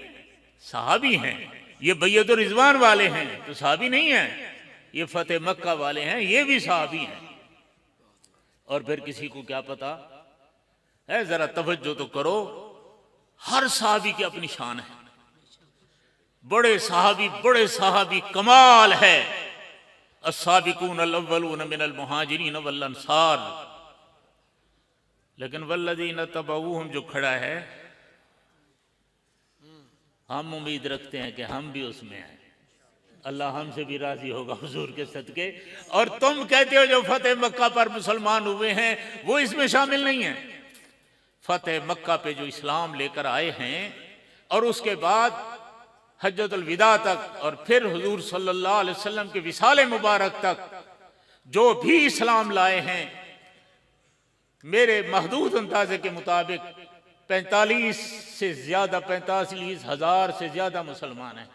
सहाबी हैं। ये बैयतुर रिजवान वाले हैं तो सहाबी नहीं है। ये फतेह मक्का वाले हैं, ये भी सहाबी हैं। और फिर किसी को क्या पता है? जरा तवज्जो तो करो, हर सहाबी की अपनी शान है। बड़े सहाबी कमाल है। अस्साबिकून अल-अव्वलून मिनल मुहाजिरीन वल अंसार। लेकिन वल्लज़ीन तबऊहुम जो खड़ा है, हम उम्मीद रखते हैं कि हम भी उसमें हैं। अल्लाह हमसे भी राजी होगा हुजूर के सदके। और तुम कहते हो जो फतेह मक्का पर मुसलमान हुए हैं वो इसमें शामिल नहीं है। फतेह मक्का पे जो इस्लाम लेकर आए हैं और उसके बाद हज्जतुल विदा तक और फिर हुजूर सल्लल्लाहु अलैहि वसल्लम के विसाले मुबारक तक जो भी इस्लाम लाए हैं, मेरे महदूद अंदाजे के मुताबिक 45,000 से ज्यादा मुसलमान हैं।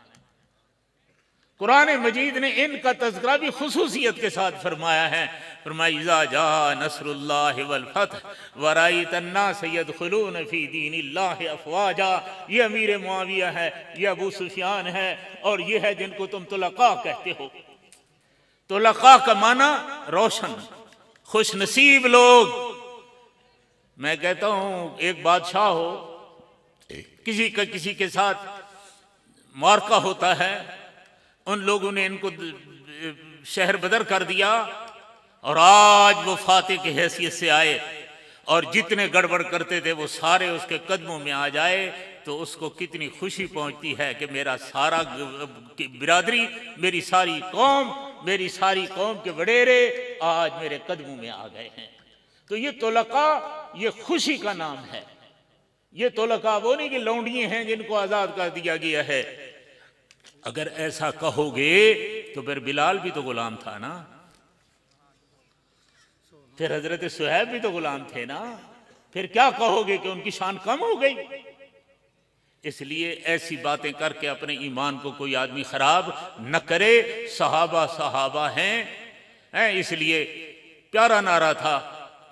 कुरान मजीद ने इनका तज़किरा भी खुसूसियत के साथ फरमाया है। फरमाया इज़ा जा नस्रुल्लाहि वल फतह व रायतन नास यदखुलून फी दीनिल्लाहि अफ़वाजा। ये अमीर मुआविया है, ये अबू सुफियान है, और ये है जिनको तुम तुलका कहते हो। तुलका का माना रोशन, खुश नसीब लोग। मैं कहता हूं एक बादशाह हो, किसी के साथ मार्का होता है, उन लोगों ने इनको शहर बदर कर दिया और आज वो फातेह की हैसियत से आए और जितने गड़बड़ करते थे वो सारे उसके कदमों में आ जाए, तो उसको कितनी खुशी पहुंचती है कि मेरा सारा बिरादरी, मेरी सारी कौम के वडेरे आज मेरे कदमों में आ गए हैं। तो ये तुलका, ये खुशी का नाम है। ये तुलका वो नहीं कि लौंडिये हैं जिनको आजाद कर दिया गया है। अगर ऐसा कहोगे तो फिर बिलाल भी तो गुलाम था ना, फिर हजरत सुहैब भी तो गुलाम थे ना, फिर क्या कहोगे कि उनकी शान कम हो गई? इसलिए ऐसी बातें करके अपने ईमान को कोई आदमी खराब न करे। सहाबा हैं। इसलिए प्यारा नारा था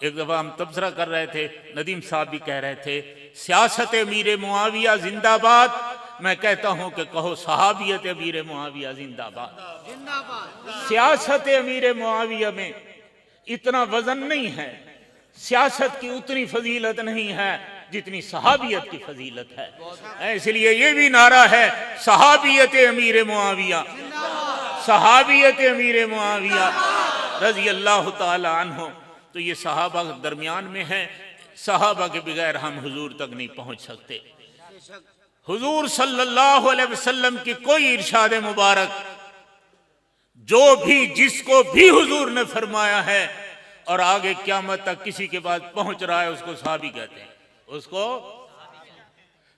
एक दफ़ा हम तबसरा कर रहे थे, नदीम साहब भी कह रहे थे, सियासत अमीर मुआविया जिंदाबाद। मैं कहता हूं कि कहो सहाबियत अमीर मुआविया जिंदाबाद। सियासत अमीर मुआविया में इतना वजन नहीं है, सियासत की उतनी फजीलत नहीं है जितनी सहाबियत की फजीलत है। इसलिए ये भी नारा है, सहाबियत अमीर मुआविया, सहाबियत अमीर मुआविया रजी अल्लाह ताला अन्हु। तो ये सहाबा दरमियान में है, सहाबा के बगैर हम हुजूर तक नहीं पहुंच सकते। हुजूर सल्लल्लाहु अलैहि वसल्लम की कोई इरशाद मुबारक, जो भी जिसको भी हुजूर ने फरमाया है और आगे क़यामत तक किसी के पास पहुंच रहा है, उसको सहाबी कहते हैं। उसको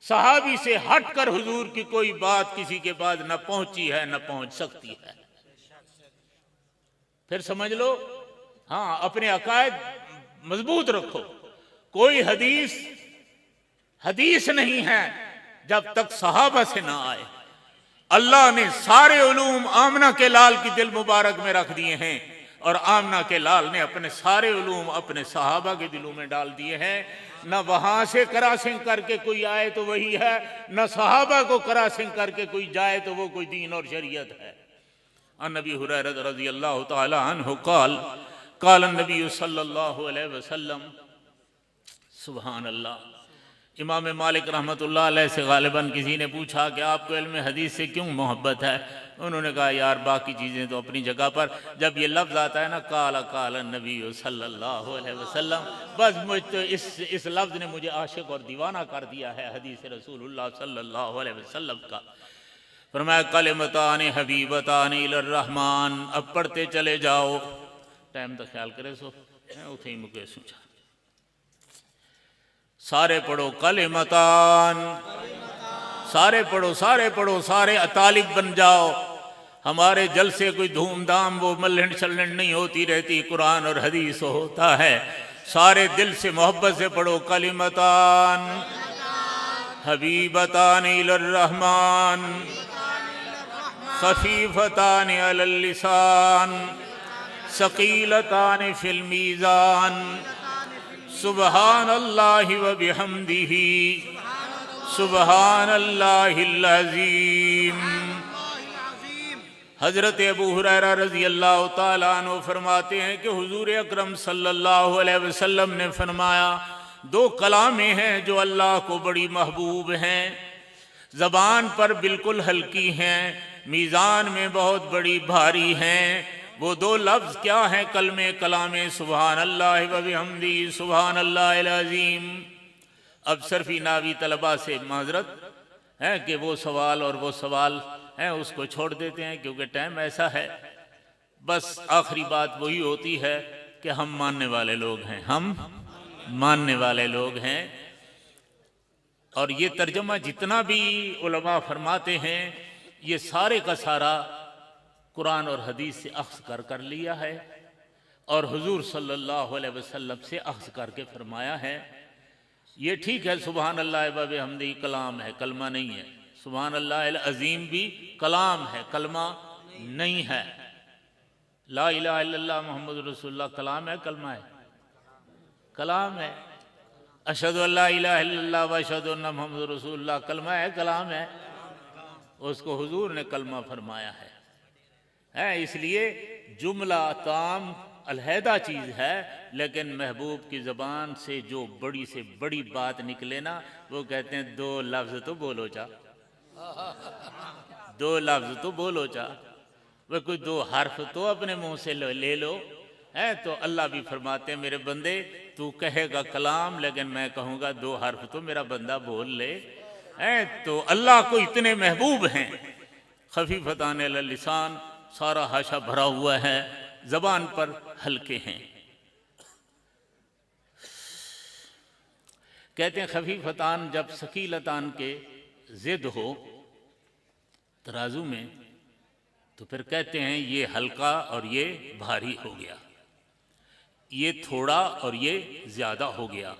सहाबी से हटकर हुजूर की कोई बात किसी के पास न पहुंची है न पहुंच सकती है। फिर समझ लो, हाँ, अपने अकायद मजबूत रखो। कोई हदीस नहीं है जब तक सहाबा से ना आए। अल्लाह ने सारे उलूम आमना के लाल की दिल मुबारक में रख दिए हैं और आमना के लाल ने अपने सारे उलूम अपने सहाबा के दिलों में डाल दिए हैं। न वहां से क्रॉसिंग करके कोई आए तो वही है, न सहाबा को क्रॉसिंग करके कोई जाए तो वो कोई दीन और शरीयत है। नबी हुरैरा रज़ी अल्लाह तआला अन्हु क़ाल क़ाल नबी सल्लल्लाहु अलैहि वसल्लम, सुभान अल्लाह। इमाम मालिक रहमतुल्लाह अलैह से गालिबन किसी ने पूछा कि आपको इल्म हदीस से क्यों मोहब्बत है? उन्होंने कहा, यार बाकी चीज़ें तो अपनी जगह पर, जब ये लफ्ज़ आता है ना, काला काला नबी सल्लल्लाहु अलैहि वसल्लम, बस मुझ तो इस लफ्ज़ ने मुझे आशिक और दीवाना कर दिया है हदीस रसूलुल्लाह सल्लल्लाहु अलैहि वसल्लम का। फरमाया, कलिमतान हबीबतान इलर रहमान। अब पढ़ते चले जाओ, टाइम तो ख्याल करे सो उठे ही मुके सोचा, सारे पढ़ो कलिमतान, सारे पढ़ो, सारे पढ़ो, सारे अतालिब बन जाओ। हमारे जलसे कोई धूमधाम वो मल्हड़ छल्लड़ नहीं होती रहती, कुरान और हदीस होता है। सारे दिल से मोहब्बत से पढ़ो कलिमतान हबीबतान इलर रहमान खफीफतान अलल लिसान सकीलतान फिल मीज़ान सुबहानल्लाहि व बिहम्दिही सुबहानल्लाहिल अज़ीम। हज़रत अबू हुरैरा रज़ी अल्लाह ताला अन्हु फरमाते हैं कि हुज़ूर अकरम सल्लल्लाहु अलैहि वसल्लम ने फरमाया, दो कलामें हैं जो अल्लाह को बड़ी महबूब हैं, ज़बान पर बिल्कुल हल्की हैं, मीज़ान में बहुत बड़ी भारी हैं। वो दो लफ्ज़ क्या हैं? कलमे कलामे सुबहान अल्लाह व बिहम्दी सुबहान अल्लाहिल अज़ीम। अब सरफी नावी तलबा से माजरत है कि वो सवाल और वो सवाल है उसको छोड़ देते हैं क्योंकि टाइम ऐसा है। बस आखिरी बात वही होती है कि हम मानने वाले लोग हैं, हम मानने वाले लोग हैं। और ये तर्जमा जितना भी उलमा फरमाते हैं, ये सारे का सारा कुरान और हदीस से अख्ज़ कर लिया है और हुजूर सल्लल्लाहु अलैहि वसल्लम से अख्ज़ करके फरमाया है। ये ठीक है, सुबहान अल्लाह व बिहम्दिही कलाम है, कलमा नहीं है। सुबहान अल्लाहिल अज़ीम भी कलाम है, कलमा नहीं है। ला इलाहा इल्लल्लाह मुहम्मदुर रसूलुल्लाह कलाम है, कलमा है? कलाम है। अशहदु अल्ला इलाहा इल्लल्लाह व अशहदु अन्ना मुहम्मदुर रसूलुल्लाह कलमा है, कलाम है। उसको हुजूर ने कलमा फरमाया है। इसलिए जुमला ताम अलहदा चीज़ है, लेकिन महबूब की ज़बान से जो बड़ी से बड़ी बात निकले ना, वो कहते हैं दो लफ्ज़ तो बोलो चा, दो लफ्ज़ तो बोलो चा, वह कोई दो हर्फ तो अपने मुंह से ले लो। है तो अल्लाह भी फरमाते हैं, मेरे बंदे तू कहेगा कलाम, लेकिन मैं कहूँगा दो हर्फ तो मेरा बंदा बोल ले। तो अल्लाह को इतने महबूब हैं। खफीफतान अलल लिसान, सारा हाशा भरा हुआ है, ज़बान पर हल्के हैं। कहते हैं खफीफतान जब सकीलतान के ज़िद हो तराजू में, तो फिर कहते हैं ये हल्का और ये भारी हो गया, ये थोड़ा और ये ज़्यादा हो गया।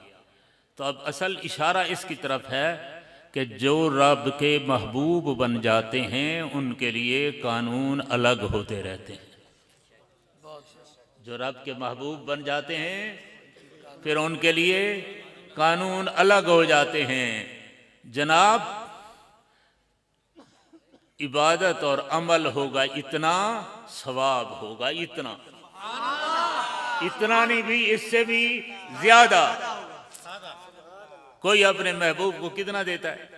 तो अब असल इशारा इसकी तरफ है कि जो रब के महबूब बन जाते हैं उनके लिए कानून अलग होते रहते हैं। जो रब के महबूब बन जाते हैं फिर उनके लिए कानून अलग हो जाते हैं। जनाब इबादत और अमल होगा इतना, सवाब होगा इतना, इतना नहीं भी, इससे भी ज्यादा। कोई अपने महबूब को कितना देता है?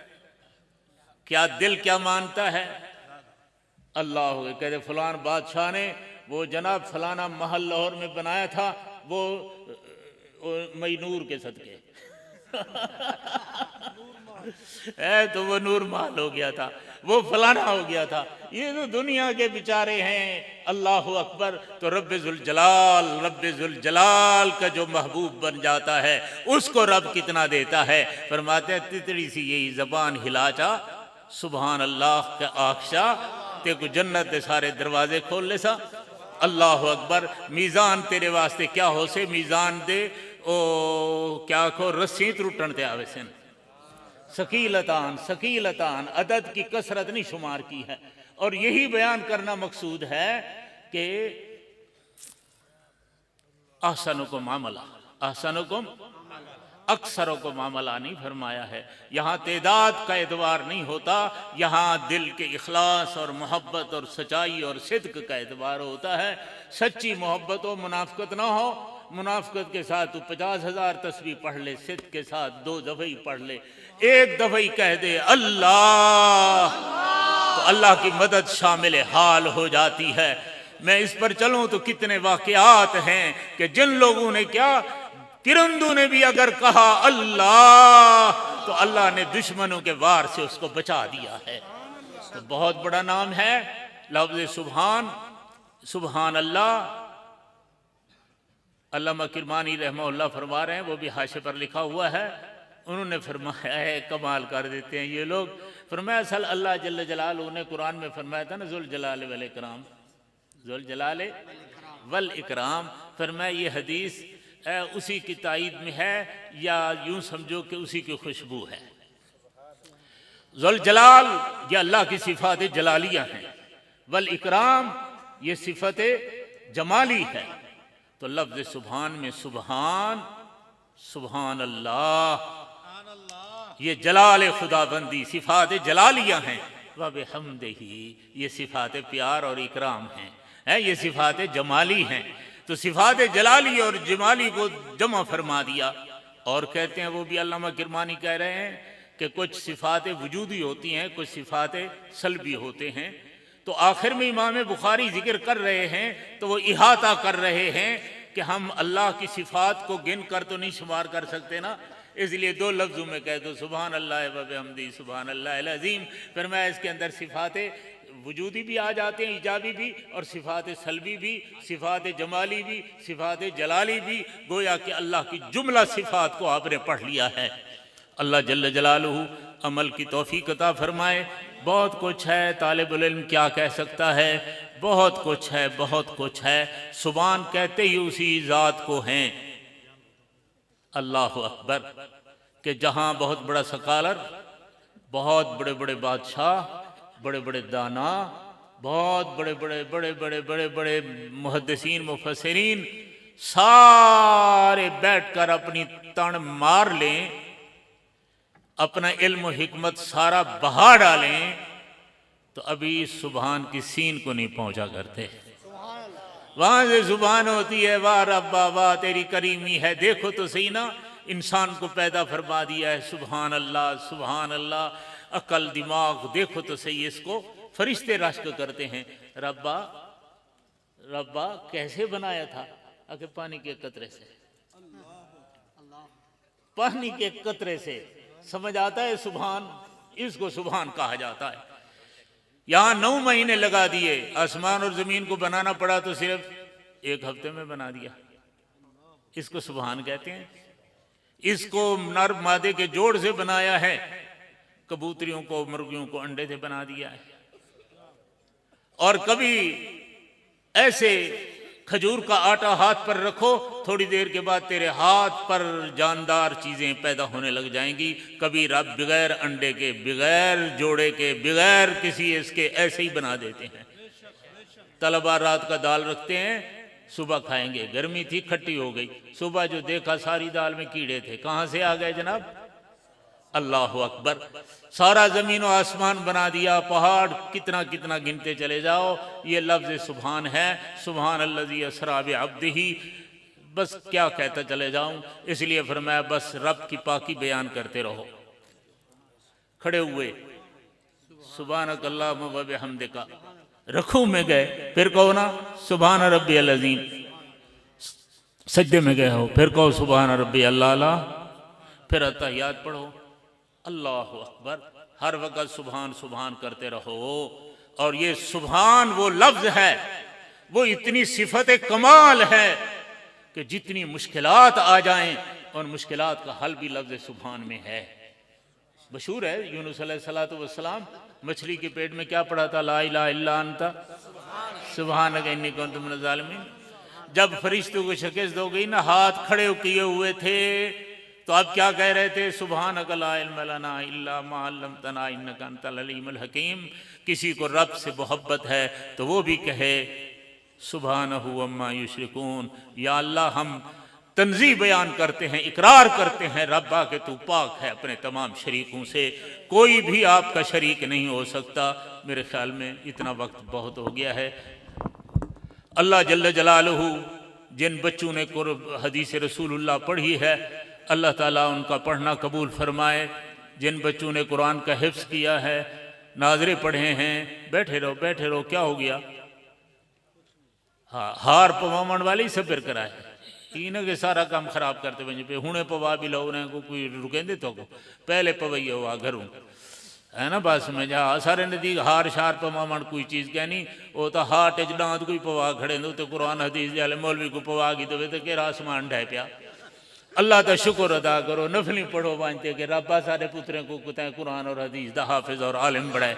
क्या दिल क्या मानता है? अल्लाह हो, कहते फलान बादशाह ने वो जनाब फलाना महल लाहौर में बनाया था, वो मईनूर के सदके है, तो वो नूर महल हो गया था, वो फलाना हो गया था। ये तो दुनिया के बेचारे हैं। अल्लाह अकबर। तो रब्बे जुल जलाल का जो महबूब बन जाता है उसको रब कितना देता है। फरमाते हैं तितड़ी सी यही जबान हिलाचा सुभान अल्लाह का आख्शा ते को जन्नत दे सारे दरवाजे खोल ले सा। अल्लाह अकबर। मीज़ान तेरे वास्ते क्या हो से, मीज़ान दे ओ क्या को रस्सी टूटन ते आवे से। सकीलतान अदद की कसरत नहीं शुमार की है। और यही बयान करना मकसूद है कि आसानों को मामला, आसानों को अक्सरों को मामला नहीं फरमाया है। यहाँ तेदाद का एतबार नहीं होता, यहाँ दिल के इखलास और मोहब्बत और सच्चाई और सिद्क का एतबार होता है। सच्ची मोहब्बत हो, मुनाफिकत ना हो। मुनाफिकत के साथ तू 50,000 तस्बीह पढ़ ले, सिद्क के साथ 2 दफे ही पढ़ ले, एक दफे ही कह दे अल्लाह, तो अल्लाह की मदद शामिल हाल हो जाती है। मैं इस पर चलूं तो कितने वाकयात हैं कि जिन लोगों ने क्या, तिरंदू ने भी अगर कहा अल्लाह तो अल्लाह ने दुश्मनों के वार से उसको बचा दिया है। तो बहुत बड़ा नाम है लफ्ज़ सुभान, सुभान अल्लाह। अल्लामा किरमानी रहमहुल्लाह फरमा रहे हैं, वो भी हाशिए पर लिखा हुआ है, उन्होंने फरमाया है, कमाल कर देते हैं ये लोग। फरमाया असल अल्लाह जल्ल जलालहू ने कुरान में फरमाया था ना, जुल जलाल वल इकराम, जुल जलाल वल इकराम। फरमाया ये हदीस उसी की तायीद में है, या यूं समझो कि उसी की खुशबू है। जुल जलाल ये अल्लाह की सिफात जलालिया हैं, वल इकराम ये सिफत जमाली है। तो लफ्ज़ सुभान में सुभान, सुभान अल्लाह, ये जलाल खुदाबंदी सिफात जलालिया हैं। व बिहम्दिही ये सिफात प्यार और इकराम हैं, ये सिफात जमाली हैं। तो सिफात जलाली और जमाली को जमा फरमा दिया। और कहते हैं, वो भी अल्लामा किरमानी कह रहे हैं कि कुछ सिफात वजूदी होती हैं, कुछ सिफात सल्बी होते हैं। तो आखिर में इमाम बुखारी जिक्र कर रहे हैं तो वो इहाता कर रहे हैं कि हम अल्लाह की सिफात को गिन कर तो नहीं शुमार कर सकते ना, इसलिए 2 लफ्ज़ों में कह दो सुभान अल्लाह व बिहम्दी सुभान अल्लाह अज़ीम। फिर मैं इसके अंदर सिफात वजूदी भी आ जाते हैं, इजाबी भी, और सिफात सल्बी भी, सिफात जमाली भी, सिफात जलाली भी। गोया कि अल्लाह की जुमला सिफात को आपने पढ़ लिया है। अल्लाह जल्ल जलालहू अमल की तौफीक अता फरमाए। बहुत कुछ है, तालिबुल इल्म क्या कह सकता है, बहुत कुछ है, बहुत कुछ है। सुभान कहते ही उसी ज़ात को हैं। अल्लाह अकबर। कि जहाँ बहुत बड़ा सकालर, बहुत बड़े बड़े बादशाह, बड़े बड़े दाना, बहुत बड़े बड़े बड़े बड़े बड़े बड़े मुहद्दिसीन मुफस्सिरीन सारे बैठकर अपनी तन मार लें, अपना इल्म हिकमत सारा बहा डालें, तो अभी सुभान की सीन को नहीं पहुंचा करते। वहां से जुबान होती है, वाह रब्बा वाह तेरी करीमी है, देखो तो सही ना, इंसान को पैदा फरमा दिया है, सुभान अल्लाह सुभान अल्लाह। अकल दिमाग देखो तो सही, इसको फरिश्ते रश्क करते हैं, रब्बा रब्बा कैसे बनाया था? अगर पानी के कतरे से, पानी के कतरे से समझ आता है सुभान, इसको सुभान कहा जाता है। यहां 9 महीने लगा दिए, आसमान और जमीन को बनाना पड़ा तो सिर्फ 1 हफ्ते में बना दिया, इसको सुभान कहते हैं। इसको नर मादे के जोड़ से बनाया है, कबूतरियों को मुर्गियों को अंडे से बना दिया है। और कभी ऐसे खजूर का आटा हाथ पर रखो, थोड़ी देर के बाद तेरे हाथ पर जानदार चीजें पैदा होने लग जाएंगी। कभी रब बगैर अंडे के, बगैर जोड़े के, बगैर किसी इसके ऐसे ही बना देते हैं। तलबा रात का दाल रखते हैं, सुबह खाएंगे। गर्मी थी, खट्टी हो गई। सुबह जो देखा सारी दाल में कीड़े थे। कहाँ से आ गए जनाब? अल्लाह अकबर। सारा ज़मीन और आसमान बना दिया, पहाड़ कितना कितना गिनते चले जाओ। ये लफ्ज़ सुभान है, सुभान अल्लज़ी असरा बिअब्दिही। बस क्या कहता चले जाऊं, इसलिए फरमाया बस रब की पाकी बयान करते रहो। खड़े हुए सुभानक अल्लाहुम्मा व बिहम्दिका, रकू में गए फिर कहो ना सुभान रब्बियल अज़ीम, सज्दे में गए हो फिर कहो सुभान रब्बियल आला, फिर अत्तहियात पढ़ो। अल्लाह अकबर। हर वक्त सुभान सुभान करते रहो। और ये सुभान वो लफ्ज है, वो इतनी सिफत कमाल है कि जितनी मुश्किलात आ जाएं और मुश्किलात का हल भी लफ्ज सुभान में है। मशहूर है यूनुस अलैहिस्सलातु वस्सलाम मछली के पेट में क्या पढ़ा था? ला इलाहा इल्ला अंता सुभानक इन्नी कुन्तु मिनज़ ज़ालिमीन। जब फरिश्तों को शिकस्त हो गई ना, हाथ खड़े किए हुए थे, तो अब क्या कह रहे थे? सुभानक ला इल्मा लना इल्ला मा अल्लमतना इन्नका अंतल अलीमुल हकीम। किसी को रब से मोहब्बत है तो वो भी कहे सुभानहु अम्मा युश्रिकून, या अल्लाह हम तंज़ीह बयान करते हैं, इकरार करते हैं रब्बा के तू पाक है अपने तमाम शरीकों से, कोई भी आपका शरीक नहीं हो सकता। मेरे ख्याल में इतना वक्त बहुत हो गया है। अल्लाह जल्ल जलालहू जिन बच्चों ने हदीस रसूलुल्लाह पढ़ी है, अल्लाह ताला उनका पढ़ना कबूल फरमाए। जिन बच्चों ने कुरान का हिफ्ज़ किया है, नाज़रे पढ़े हैं, बैठे रहो बैठे रहो, क्या हो गया? हाँ, हार पवामण वाले ही सब्र कराए, इन्हें के सारा काम खराब करते वहीं पे हुणे पवा भी लो को कोई रुकेंदे तो को पहले पवैया हुआ घरों है ना। बात समझ आ सारे नदी हार शार पवामण कोई चीज़ कहनी, वो तो हाट च दांत कोई पवा खड़े तो कुरान हदीस वाले मौलवी को पवा की तो केरा आसमान ढह पिया। अल्लाह का शुक्र अदा करो, नफली पढ़ो बांधते कि रब्बा सारे पुत्रों को कुतः कुरान और हदीस दा हाफिज और आलिम बढ़ाए।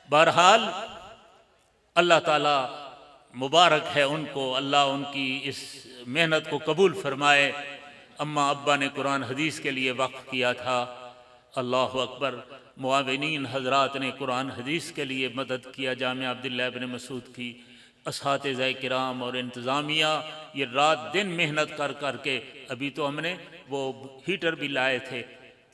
बहरहाल अल्लाह ताला मुबारक है उनको, अल्लाह उनकी इस मेहनत को कबूल फरमाए। अम्मा अब्बा ने कुरान हदीस के लिए वक्फ किया था। अल्लाह अकबर। मुआविनीन हजरात ने कुरान हदीस के लिए मदद किया। जामिया अब्दुल्लाह इब्न मसूद की असातिज़ा किराम और इंतज़ामिया ये रात दिन मेहनत कर कर के, अभी तो हमने वो हीटर भी लाए थे,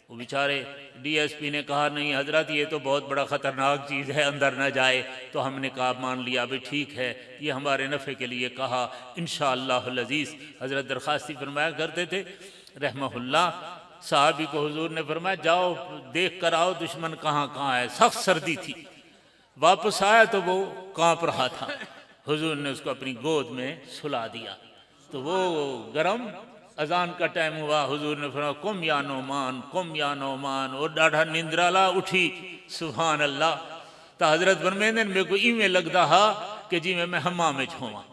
वो बेचारे डीएसपी ने कहा नहीं हजरत ये तो बहुत बड़ा ख़तरनाक चीज़ है, अंदर न जाए। तो हमने कहा मान लिया भाई ठीक है, ये हमारे नफ़े के लिए कहा, इंशाअल्लाहुल अज़ीज़। हज़रत दरख्वास्ती फरमाया करते थे रहमहुल्लाह, साहबी को हुजूर ने फरमाया जाओ देख कर आओ दुश्मन कहाँ कहाँ है। सख्त सर्दी थी, वापस आया तो वो काँप रहा था। हुजूर ने उसको अपनी गोद में सुला दिया तो वो गरम अजान का टाइम हुआ। हुजूर ने फरमाया कुम या नौमान, कुम या नौमान। और डाढ़ा निंद्राला उठी, सुभान अल्लाह। तो हजरत फरमाते मेरे को इवें लगता हा कि जिमें मैं हम्मा में छुआ,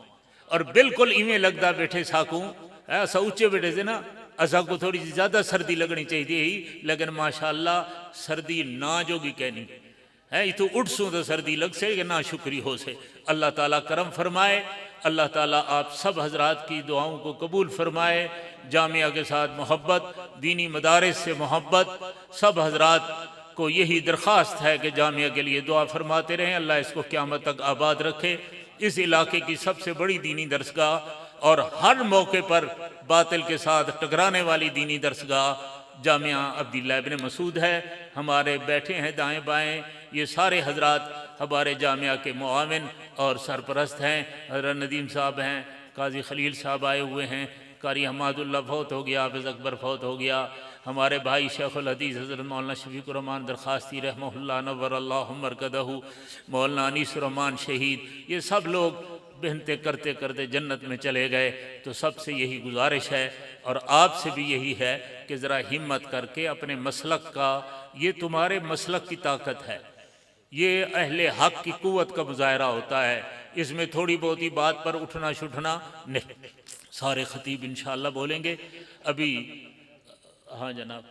और बिल्कुल इवें लगता बैठे साकू ऐसा ऊंचे बैठे से ना, असा को थोड़ी सी ज्यादा सर्दी लगनी चाहिए ही, लेकिन माशाअल्लाह सर्दी ना जोगी कहनी है। इतो उठसूँ तो सर्दी लग से कि ना शुक्री हो से। अल्लाह ताला करम फरमाए, अल्लाह ताला आप सब हजरात की दुआओं को कबूल फरमाए। जामिया के साथ मोहब्बत, दीनी मदारिस से मोहब्बत, सब हजरात को यही दरख्वास्त है कि जामिया के लिए दुआ फरमाते रहें। अल्लाह इसको क़यामत तक आबाद रखे। इस इलाके की सबसे बड़ी दीनी दरसगाह और हर मौके पर बातिल के साथ टकराने वाली दीनी दरसगाह जामिया अब्दुल्लाह इब्न मसूद है। हमारे बैठे हैं दाएं बाएं, ये सारे हजरात हमारे जामिया के मुआविन और सरपरस्त हैं। हज़रत नदीम साहब हैं, काजी खलील साहब आए हुए हैं, कारी हमादुल्लाह फौत हो गया, हाफिज़ अकबर फौत हो गया, हमारे भाई शेखुल हदीस हज़रत मौलाना शफीकुर रहमान दरख्वास्ती रहमहुल्लाह नव्वरल्लाहु मरकदहु, मौलाना अनीसुर रहमान शहीद, ये सब लोग मेहनतें करते करते जन्नत में चले गए। तो सबसे यही गुजारिश है और आपसे भी यही है कि ज़रा हिम्मत करके अपने मसलक का, ये तुम्हारे मसलक की ताकत है, ये अहले हक की कुव्वत का मुजाहरा होता है। इसमें थोड़ी बहुत ही बात पर उठना शुठना नहीं। सारे खतीब इंशाअल्लाह बोलेंगे। अभी हाँ जनाब।